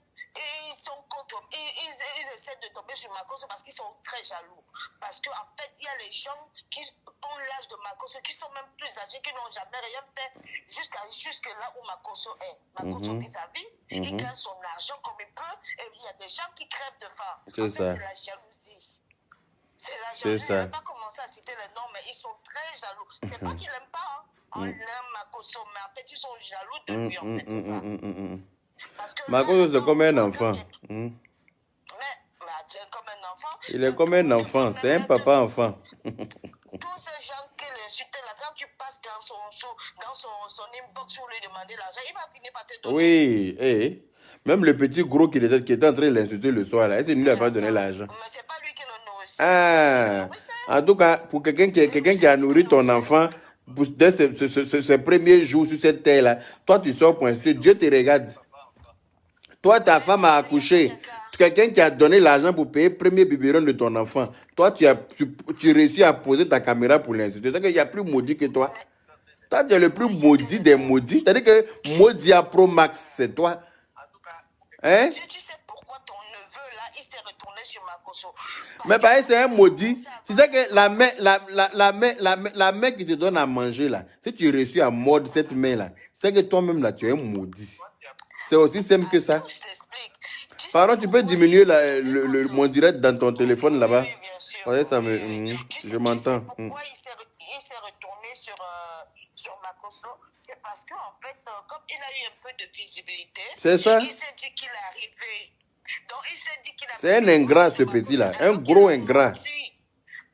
ils sont contre. Ils essaient de tomber sur Makosso parce qu'ils sont très jaloux. Parce qu'en fait, il y a les gens qui ont l'âge de Makosso, qui sont même plus âgés, qui n'ont jamais rien fait jusque là où Makosso est. Makosso vit sa vie, il gagne son argent comme il peut, et il y a des gens qui crèvent de faim. En fait, c'est la jalousie. C'est la jalousie. Je n'ai pas commencé à citer les noms, mais ils sont très jaloux. C'est pas qu'ils n'aiment pas. On aime Makosso, mais en fait, ils sont jaloux de lui. En fait, c'est ça. Parce que Makosso, c'est comme un enfant. C'est comme un enfant. Il est comme un enfant. C'est un papa-enfant. Tous ces gens qui l'insultent là, quand tu passes dans son inbox pour lui demander l'argent, il va finir par te donner. Oui, même le petit gros qui était en train de l'insulter le soir là, est-ce qu'il ne lui a pas donné l'argent? Mais c'est pas lui qui le nourrit. Ah, en tout cas, pour quelqu'un qui a nourri ton enfant dès ses premiers jours sur cette terre là, toi tu sors pour insulter, Dieu te regarde. Toi, ta femme a accouché. Quelqu'un qui a donné l'argent pour payer le premier biberon de ton enfant. Toi, tu réussis à poser ta caméra pour l'insulter. C'est-à-dire qu'il y a plus maudit que toi. Toi, tu es le plus maudit des maudits. C'est-à-dire que maudit à Pro Max, c'est toi. Hein? Tu sais pourquoi ton neveu, là, il s'est retourné sur Makosso. Mais pareil, c'est un maudit. Tu sais que la main qui te donne à manger, là, si tu réussis à mordre cette main-là, c'est que toi-même, là, tu es un maudit. C'est aussi simple que ça. Pardon, tu peux diminuer mon direct dans ton téléphone là-bas? Oui, bien sûr. Ouais, ça me... je m'entends. Pourquoi il s'est retourné sur Makoso? C'est parce qu'en fait, comme il a eu un peu de visibilité, c'est ça. Il s'est dit qu'il est arrivé. Donc, il s'est dit qu'il a... C'est un ingrat, ce petit-là. Un gros ingrat.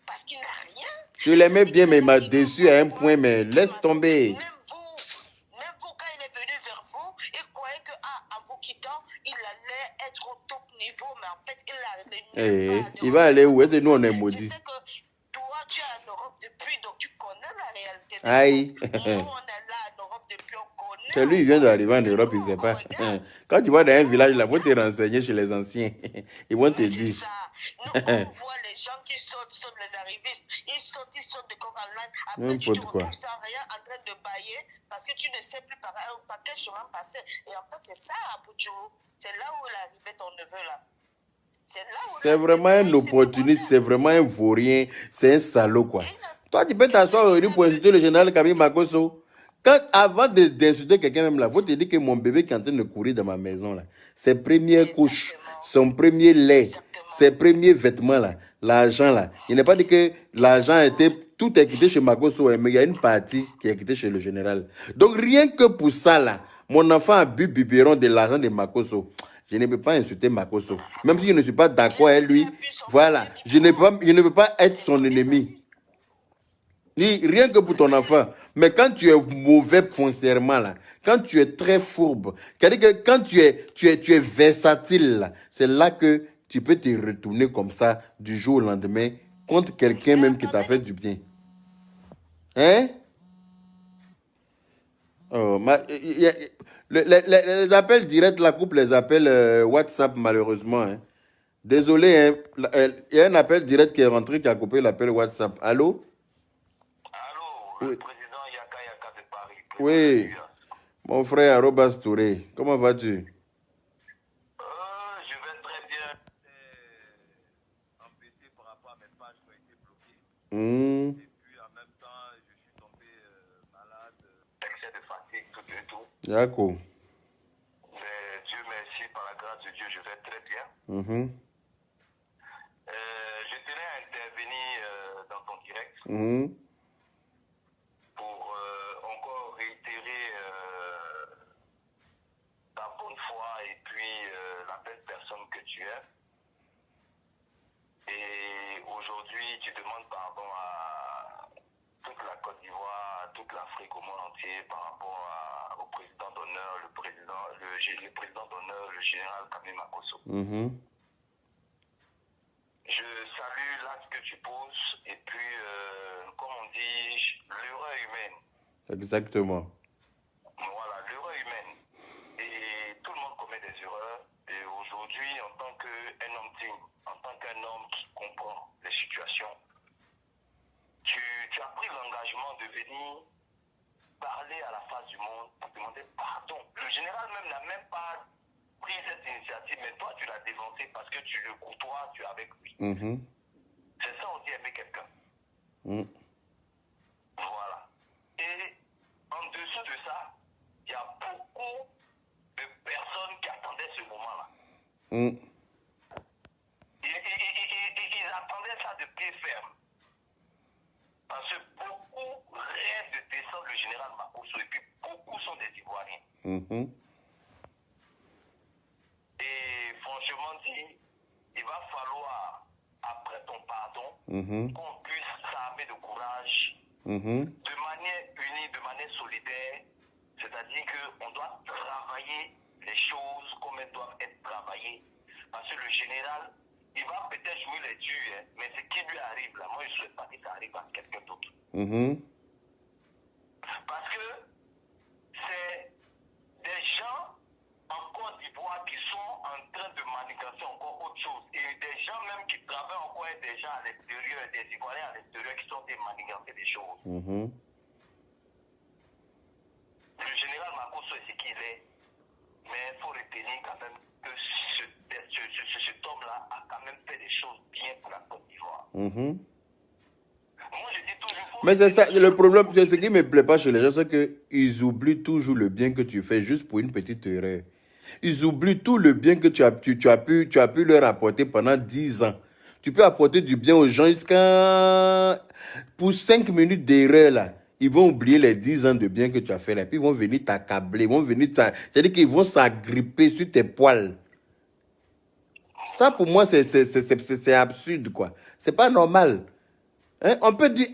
Parce qu'il n'a rien. Je l'aimais bien, mais il m'a déçu à un point, mais laisse tomber. Même vous, quand il est venu vers vous, il croyait que, en vous quittant, il allait être au top niveau, mais en fait, il va aller où? Est-ce que nous, on est maudits? Je sais que toi, tu es en Europe depuis, donc tu connais la réalité. Aïe. Nous, on est là en Europe depuis, on connaît. C'est lui, il vient d'arriver en Europe, il ne sait pas. Quand tu vas dans un village, là, il faut te renseigner chez les anciens. Ils vont te dire. Ça. Nous, on voit les gens qui sautent les arrivistes. Ils sautent de coq en l'âne. Après, tu te retrouves sans rien en train de bailler parce que tu ne sais plus par quel chemin passer. Et en fait, c'est ça, Abouchou. C'est là où il est arrivé ton neveu, là. C'est vraiment un opportuniste, c'est vraiment un vaurien, c'est un salaud, quoi. Toi, tu peux t'asseoir au pour insulter le général Camille Makoso. Avant d'insulter quelqu'un même là, il faut te dire que mon bébé qui est en train de courir dans ma maison, là, ses premières couches, son premier lait, ses premiers vêtements, là, l'argent, là. Il n'est pas dit que l'argent était, tout est quitté chez Makoso, mais il y a une partie qui est quittée chez le général. Donc, rien que pour ça, là, mon enfant a bu biberon de l'argent de Makoso. Je ne peux pas insulter Makoso. Même si je ne suis pas d'accord avec lui, voilà, je ne peux pas être son ennemi. Rien que pour ton enfant. Mais quand tu es mauvais foncièrement, là, quand tu es très fourbe, c'est-à-dire que quand tu es versatile, c'est là que tu peux te retourner comme ça du jour au lendemain contre quelqu'un même qui t'a fait du bien. Hein? Oh, les appels directs, la coupe les appels WhatsApp, malheureusement. Hein. Désolé, hein, il y a un appel direct qui est rentré qui a coupé l'appel WhatsApp. Allô? Allô, le président Yaka de Paris. Oui, mon frère Arobas Touré, comment vas-tu? Je vais très bien. Embêté par rapport à mes pages qui ont été bloquées. Et puis en même temps, je suis tombé malade, excès de fatigue, tout et tout. D'accord. Mais Dieu merci, par la grâce de Dieu, je vais très bien. Je tenais à intervenir dans ton direct. Pour encore réitérer ta bonne foi et puis la belle personne que tu es. Et aujourd'hui, tu demandes pardon à toute la Côte d'Ivoire, à toute l'Afrique, au monde entier, par rapport au président d'honneur, le président d'honneur, le général Camille Makoso. Je salue l'acte que tu poses et puis, comme on dit, l'erreur humaine. Exactement. Voilà, l'erreur humaine. Et tout le monde commet des erreurs. Et aujourd'hui, en tant qu'un homme digne, en tant qu'un homme qui comprend les situations, tu as pris l'engagement de venir parler à la face du monde pour demander pardon. Le général même n'a même pas pris cette initiative, mais toi tu l'as dévancé parce que tu le côtoies, tu es avec lui. C'est ça aussi aimer quelqu'un. Voilà. Et en dessous de ça, il y a beaucoup de personnes qui attendaient ce moment-là. Ils attendaient ça de pied ferme. Parce que beaucoup rêvent de descendre le général Makoso et puis beaucoup sont des Ivoiriens. Et franchement dit, il va falloir, après ton pardon, qu'on puisse s'armer de courage, de manière unie, de manière solidaire. C'est-à-dire qu'on doit travailler les choses comme elles doivent être travaillées. Parce que le général, il va peut-être jouer les dieux, hein, mais ce qui lui arrive là, moi je ne souhaite pas que ça arrive à quelqu'un d'autre. Parce que c'est des gens en Côte d'Ivoire qui sont en train de manigancer encore autre chose. Et des gens même qui travaillent encore des gens à l'extérieur, des Ivoiriens à l'extérieur qui sont en train de manigancer des choses. Le général Makoso est ce qu'il est, mais il faut retenir quand même que cet homme-là a quand même fait des choses bien pour la Côte d'Ivoire. Moi, je dis toujours... Mais c'est ça, le problème, ce qui ne me plaît pas chez les gens, c'est qu'ils oublient toujours le bien que tu fais juste pour une petite erreur. Ils oublient tout le bien que tu as pu leur apporter pendant 10 ans. Tu peux apporter du bien aux gens jusqu'à... Pour 5 minutes d'erreur, là, ils vont oublier les 10 ans de bien que tu as fait, là. Puis ils vont venir t'accabler, ils vont venir... C'est-à-dire qu'ils vont s'agripper sur tes poils. Ça, pour moi, c'est absurde, quoi. C'est pas normal. Hein? On peut dire,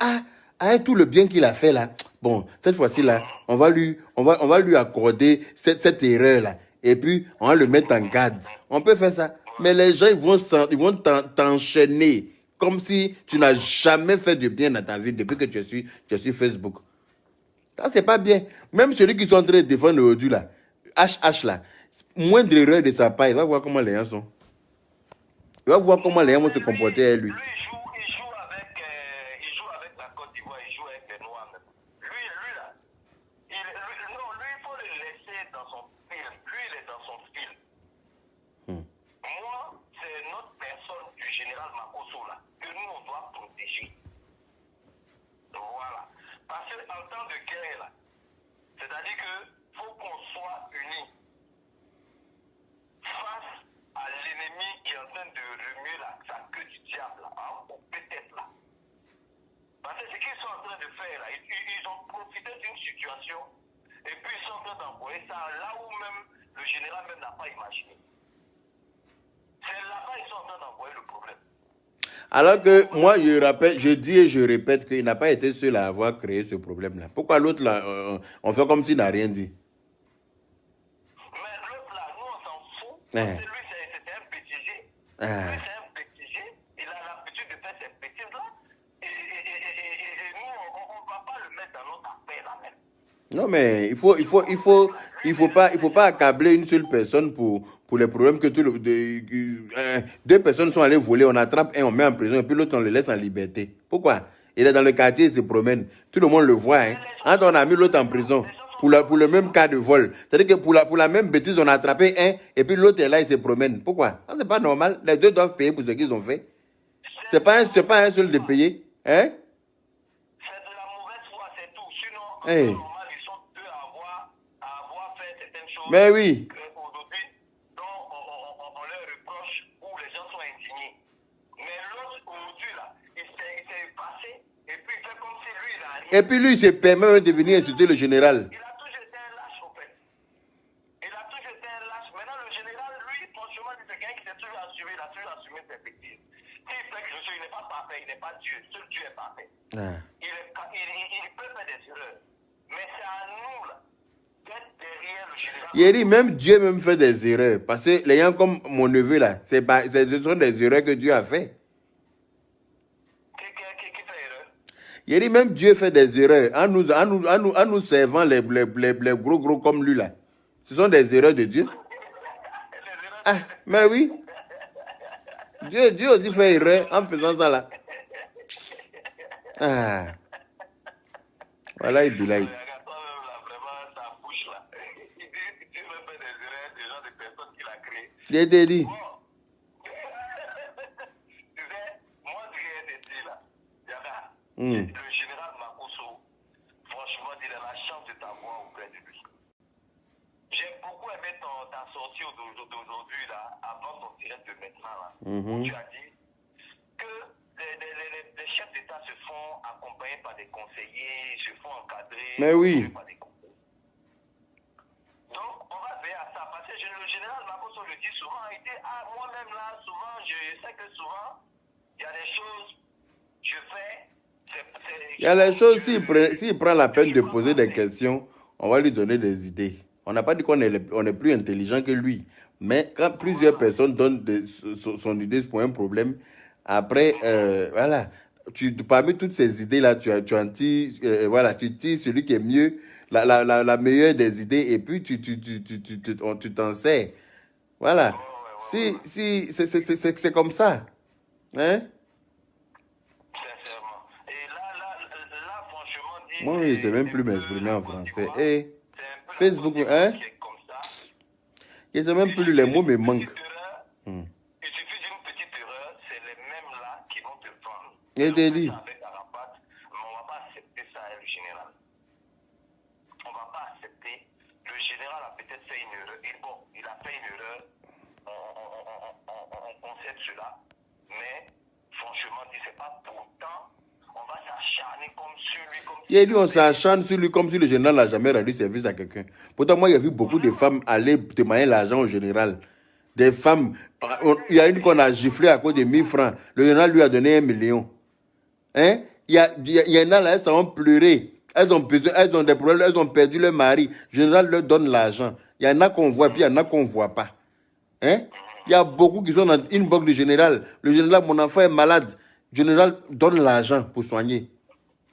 tout le bien qu'il a fait, là. Bon, cette fois-ci, là, on va lui accorder cette erreur-là. Et puis, on va le mettre en garde. On peut faire ça. Mais les gens, ils vont t'enchaîner comme si tu n'as jamais fait de bien dans ta vie depuis que tu es sur Facebook. Ça, c'est pas bien. Même celui qui est en train de défendre aujourd'hui, là, HH, là, moindre erreur de sa part, il va voir comment les gens sont. Il va voir comment les gens vont se comporter avec lui. Il joue avec la Côte d'Ivoire, il joue avec les Noirs. Lui là, il faut le laisser dans son film. Lui, il est dans son film. Moi, c'est notre personne du général Makosso là, que nous, on doit protéger. Voilà. Parce qu'en temps de guerre, là, c'est-à-dire qu'il faut qu'on soit unis face à l'ennemi qui est en train de remuer sa queue du diable, là, ou peut-être là. Parce que ce qu'ils sont en train de faire, là, ils ont profité d'une situation et puis ils sont en train d'envoyer ça là où même le général même n'a pas imaginé. C'est là-bas qu'ils sont en train d'envoyer le problème. Alors que moi, je dis et je répète qu'il n'a pas été seul à avoir créé ce problème-là. Pourquoi l'autre, là, on fait comme s'il n'a rien dit? Mais l'autre, là, nous, on s'en fout. Parce que lui, c'était un bêtisier. Lui, c'est un bêtisier. Il a l'habitude de faire ces bêtises-là. Et nous, on ne va pas le mettre dans notre affaire, là, même. Non, mais il faut pas accabler une seule personne pour les problèmes que deux personnes sont allées voler, on attrape un, on met en prison et puis l'autre on le laisse en liberté. Pourquoi? Il est dans le quartier, il se promène. Tout le monde le voit. Hein. Quand on a mis l'autre en prison pour le même cas de vol. C'est-à-dire que pour la même bêtise, on a attrapé un et puis l'autre est là, il se promène. Pourquoi? C'est pas normal. Les deux doivent payer pour ce qu'ils ont fait. C'est pas un seul de payer. Hein? C'est de la mauvaise foi, c'est tout. Sinon, Hey. normal, ils sont deux à avoir fait certaines choses. Mais oui. Aujourd'hui, dont on leur reproche où les gens sont indignés. Mais l'autre, aujourd'hui, là, il s'est passé et puis il fait comme si lui, il a rien. Et puis lui, il se permet de venir insulter le général. Il a toujours été un lâche, au fait. Il a toujours été un lâche. Maintenant, le général, lui, franchement, c'est quelqu'un qui s'est toujours assumé, il a toujours assumé ses bêtises. S'il fait quelque chose, il n'est pas parfait, il n'est pas Dieu. Seul Dieu est parfait. Il peut faire des erreurs. Mais c'est à nous, là, d'être derrière le général. Yeri, même Dieu même fait des erreurs. Parce que les gens comme mon neveu là, ce sont des erreurs que Dieu a fait. Qui fait erreur? Yeri, même Dieu fait des erreurs en nous servant les gros comme lui là. Ce sont des erreurs de Dieu. Mais oui. Dieu aussi fait erreur en faisant ça là. Voilà, il bilaï. Regarde toi-même là, vraiment, ta bouche là. Dieu me fait des erreurs des gens, des personnes qu'il a créées. J'ai te dit. Bon. Tu sais, moi, ce que j'ai dit là, Yaka, le général Makosso, franchement, il a la chance de t'avoir auprès de lui. J'ai beaucoup aimé ta sortie d'aujourd'hui là, avant ton direct de maintenant là, où tu as dit que les chefs d'État se font accompagner par des conseillers, se font encadrer. Mais oui. Par des conseillers. Donc, on va veiller à ça. Parce que le général Makosso le dit souvent, il dit, moi-même là, souvent, je sais que souvent, il y a des choses, je fais. Il y a les choses, s'il prend la peine de poser des questions, on va lui donner des idées. On n'a pas dit qu'on est plus intelligent que lui. Mais quand plusieurs personnes donnent son idée pour un problème, après, voilà, parmi toutes ces idées-là, tu en tires, voilà, tu tires celui qui est mieux, la meilleure des idées, et puis tu t'en sers. Voilà. C'est comme ça. Hein? Sincèrement. Et là, franchement, dit. Moi, je ne sais même plus m'exprimer en français. C'est Facebook, hein? Je ne sais même plus, les mots me manquent. Il suffit d'une petite erreur, c'est les mêmes là qui vont te vendre. Je t'ai dit. Avec Arafat, mais on ne va pas accepter ça, le général. On ne va pas accepter. Le général a peut-être fait une erreur. Et bon, il a fait une erreur. On concède cela. Mais franchement, c'est pas pourtant, on va s'acharner comme sur lui. Il a dit on s'acharne sur lui comme si le général n'a jamais rendu service à quelqu'un. Pourtant, moi, j'ai vu beaucoup de femmes aller témoigner l'argent au général. Des femmes, il y a une qu'on a giflé à cause de 1000 francs. Le général lui a donné 1 million. Hein? Il y en a là, elles ont pleuré. Elles ont des problèmes, elles ont perdu leur mari. Le général leur donne l'argent. Il y en a qu'on voit, puis il y en a qu'on ne voit pas. Hein? Il y a beaucoup qui sont dans une box du général. Le général, mon enfant est malade. Le général donne l'argent pour soigner.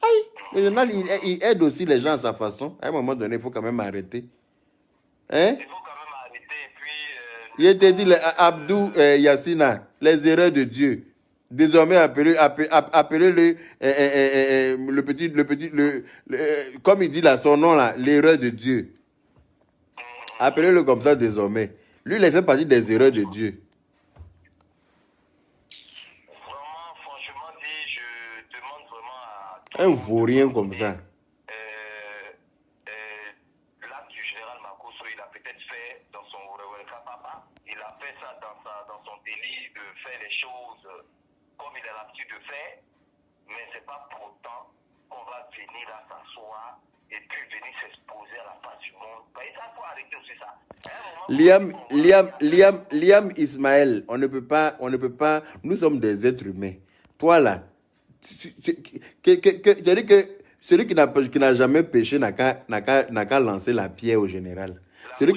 Aïe! Le général, il aide aussi les gens à sa façon. À un moment donné, il faut quand même arrêter. Hein? Il faut quand même arrêter. Et puis, il était dit, Abdou Yassina, les erreurs de Dieu. Désormais, appelez-le comme il dit là, son nom là, l'erreur de Dieu. Appelez-le comme ça désormais. Lui, il fait partie des erreurs de Dieu. vraiment, franchement dit, je demande vraiment à... Un vaurien comme ça. L'acte du général Makosso, il a peut-être fait dans son papa, il a fait ça dans son délit de faire les choses comme il a l'habitude de faire, mais c'est pas pour autant qu'on va venir à s'asseoir et puis venir s'exposer à la face du monde. Ben, ça, faut arrêter aussi ça. Liam Ismaël, on ne peut pas, nous sommes des êtres humains. Toi là, c'est-à-dire que celui qui n'a jamais péché n'a qu'à lancer la pierre au général. Celui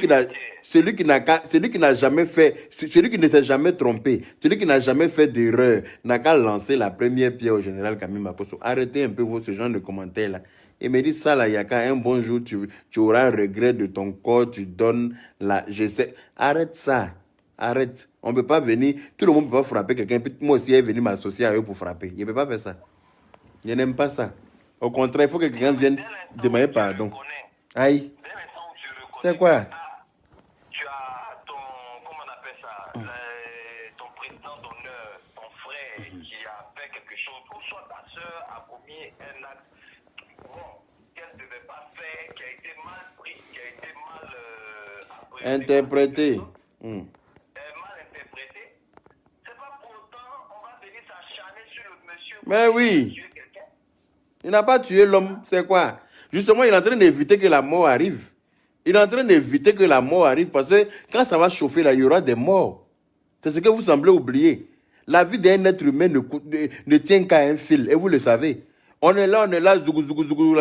qui n'a jamais fait, celui qui ne s'est jamais trompé, celui qui n'a jamais fait d'erreur, n'a qu'à lancer la première pierre au général Camille Makosso. Arrêtez un peu ce genre de commentaires là. Et me dit ça là, il y a qu'un bon jour, tu auras un regret de ton corps, tu donnes la... Je sais. Arrête ça. Arrête. On ne peut pas venir, tout le monde ne peut pas frapper quelqu'un. Moi aussi, elle est venue m'associer à eux pour frapper. Il ne peut pas faire ça. Je n'aime pas ça. Au contraire, il faut que quelqu'un vienne demander pardon. Aïe. C'est quoi? Tu as ton, comment on appelle ça, ton président d'honneur, ton frère qui a fait quelque chose, ou soit ta soeur a commis un acte qu'elle ne devait pas faire, qui a été mal pris, qui a été mal interprété. Mal interprété. C'est pas pour autant on va venir s'acharner sur le monsieur. Mais oui. Il n'a pas tué l'homme, c'est quoi? Justement, il est en train d'éviter que la mort arrive. Il est en train d'éviter que la mort arrive parce que quand ça va chauffer, là, il y aura des morts. C'est ce que vous semblez oublier. La vie d'un être humain ne tient qu'à un fil, et vous le savez. On est là, zougou, zougou, zougou.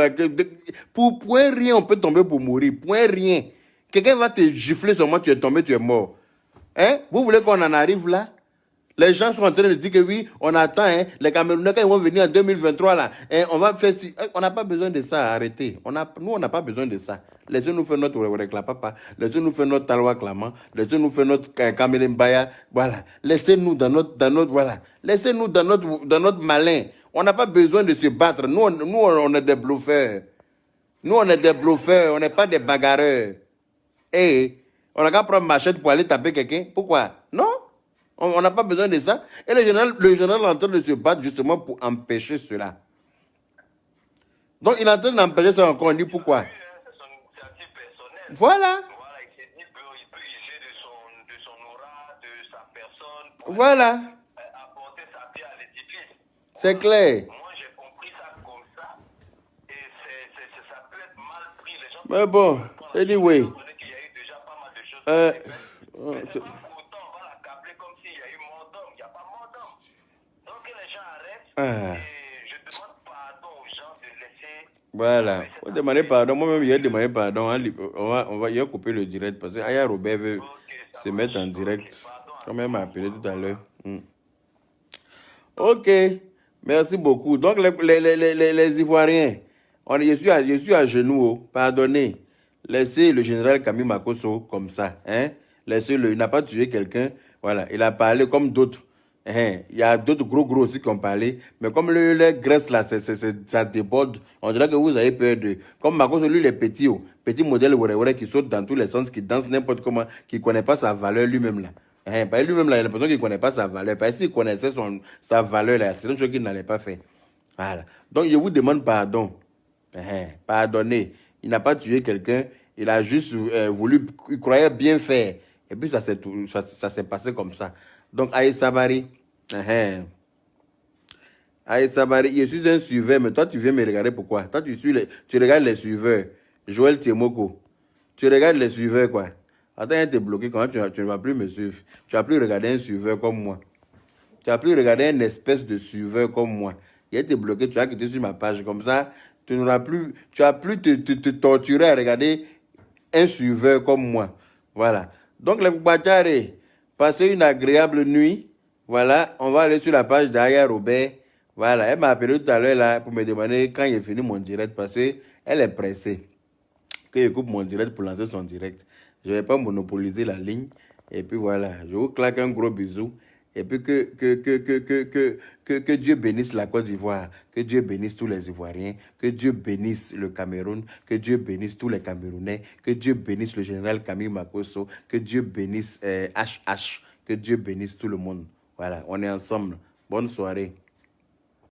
Pour point rien, on peut tomber pour mourir. Point rien. Quelqu'un va te gifler seulement, tu es tombé, tu es mort. Hein? Vous voulez qu'on en arrive là? Les gens sont en train de dire que oui, on attend, hein, les Camerounais, quand ils vont venir en 2023, là, hein, on va faire... On n'a pas besoin de ça, arrêtez. Nous, on n'a pas besoin de ça. Laissez-nous faire notre Papa, laissez-nous faire notre Talwa Claman, laissez-nous faire notre Kamele Mbaya, voilà. Laissez-nous dans notre, voilà. Laissez-nous dans notre malin. On n'a pas besoin de se battre. Nous, on est des bluffeurs. Nous, on est des bluffeurs, on n'est pas des bagarreurs. Et on n'a qu'à prendre machette pour aller taper quelqu'un. Pourquoi? Non? On n'a pas besoin de ça. Et le général est en train de se battre justement pour empêcher cela. Donc, il est en train d'empêcher ça encore. On dit pourquoi? C'est son initiative personnelle. Voilà. Voilà, il s'est dit qu'il peut user de son aura, de sa personne, pour voilà. Apporter sa pierre à l'édifice. C'est clair. Moi, j'ai compris ça comme ça. Et ça peut être mal pris. Les gens mais bon, anyway. Il y a eu déjà pas mal de choses qui ont été faites. Mais pourtant, on va l'accabler comme s'il y a eu mort d'homme. Il n'y a pas mort d'homme. Donc, que les gens arrêtent. Et je demande pardon aux gens de laisser... Voilà. Faut demander pardon. Moi-même, il a demandé pardon. Il a coupé le direct parce que Aya Robert veut se mettre en direct. Comme elle m'a appelé tout à l'heure. Ok. Merci beaucoup. Donc, les Ivoiriens, je suis à genoux. Pardonnez. Laissez le général Camille Makosso comme ça. Hein? Laissez-le. Il n'a pas tué quelqu'un. Voilà. Il a parlé comme d'autres. Il y a d'autres gros aussi qui ont parlé. Mais comme les Grèce, là, ça déborde. On dirait que vous avez peur de... Comme Makosso, lui, les petits, petit modèle qui saute dans tous les sens, qui danse n'importe comment, qui ne connaît pas sa valeur lui-même, là. Lui-même, là, il a l'impression qu'il ne connaît pas sa valeur. Parce qu'il connaissait sa valeur, là, c'est une chose qu'il n'allait pas faire. Voilà. Donc, je vous demande pardon. Pardonnez. Il n'a pas tué quelqu'un. Il a juste voulu... Il croyait bien faire. Et puis, ça s'est passé comme ça. Donc, Aïe Sabari, Aïe Sabari, je suis un suiveur, mais toi tu viens me regarder pourquoi? Toi tu regardes les suiveurs. Joël Tiemoko. Tu regardes les suiveurs quoi? Attends, il t'es bloqué quand tu ne vas plus me suivre. Tu vas plus regarder un suiveur comme moi. Tu vas plus regarder une espèce de suiveur comme moi. Il été bloqué, tu vas quitter sur ma page comme ça. Tu n'auras plus, tu vas plus te torturer à regarder un suiveur comme moi. Voilà. Donc les Bachare, passez une agréable nuit. Voilà, on va aller sur la page d'Aya Robert. Voilà, elle m'a appelé tout à l'heure là pour me demander quand il est fini mon direct parce qu'elle est pressée. Que je coupe mon direct pour lancer son direct. Je ne vais pas monopoliser la ligne. Et puis voilà, je vous claque un gros bisou. Et puis que Dieu bénisse la Côte d'Ivoire, que Dieu bénisse tous les Ivoiriens, que Dieu bénisse le Cameroun, que Dieu bénisse tous les Camerounais, que Dieu bénisse le général Camille Makosso, que Dieu bénisse HH, que Dieu bénisse tout le monde. Voilà, on est ensemble. Bonne soirée.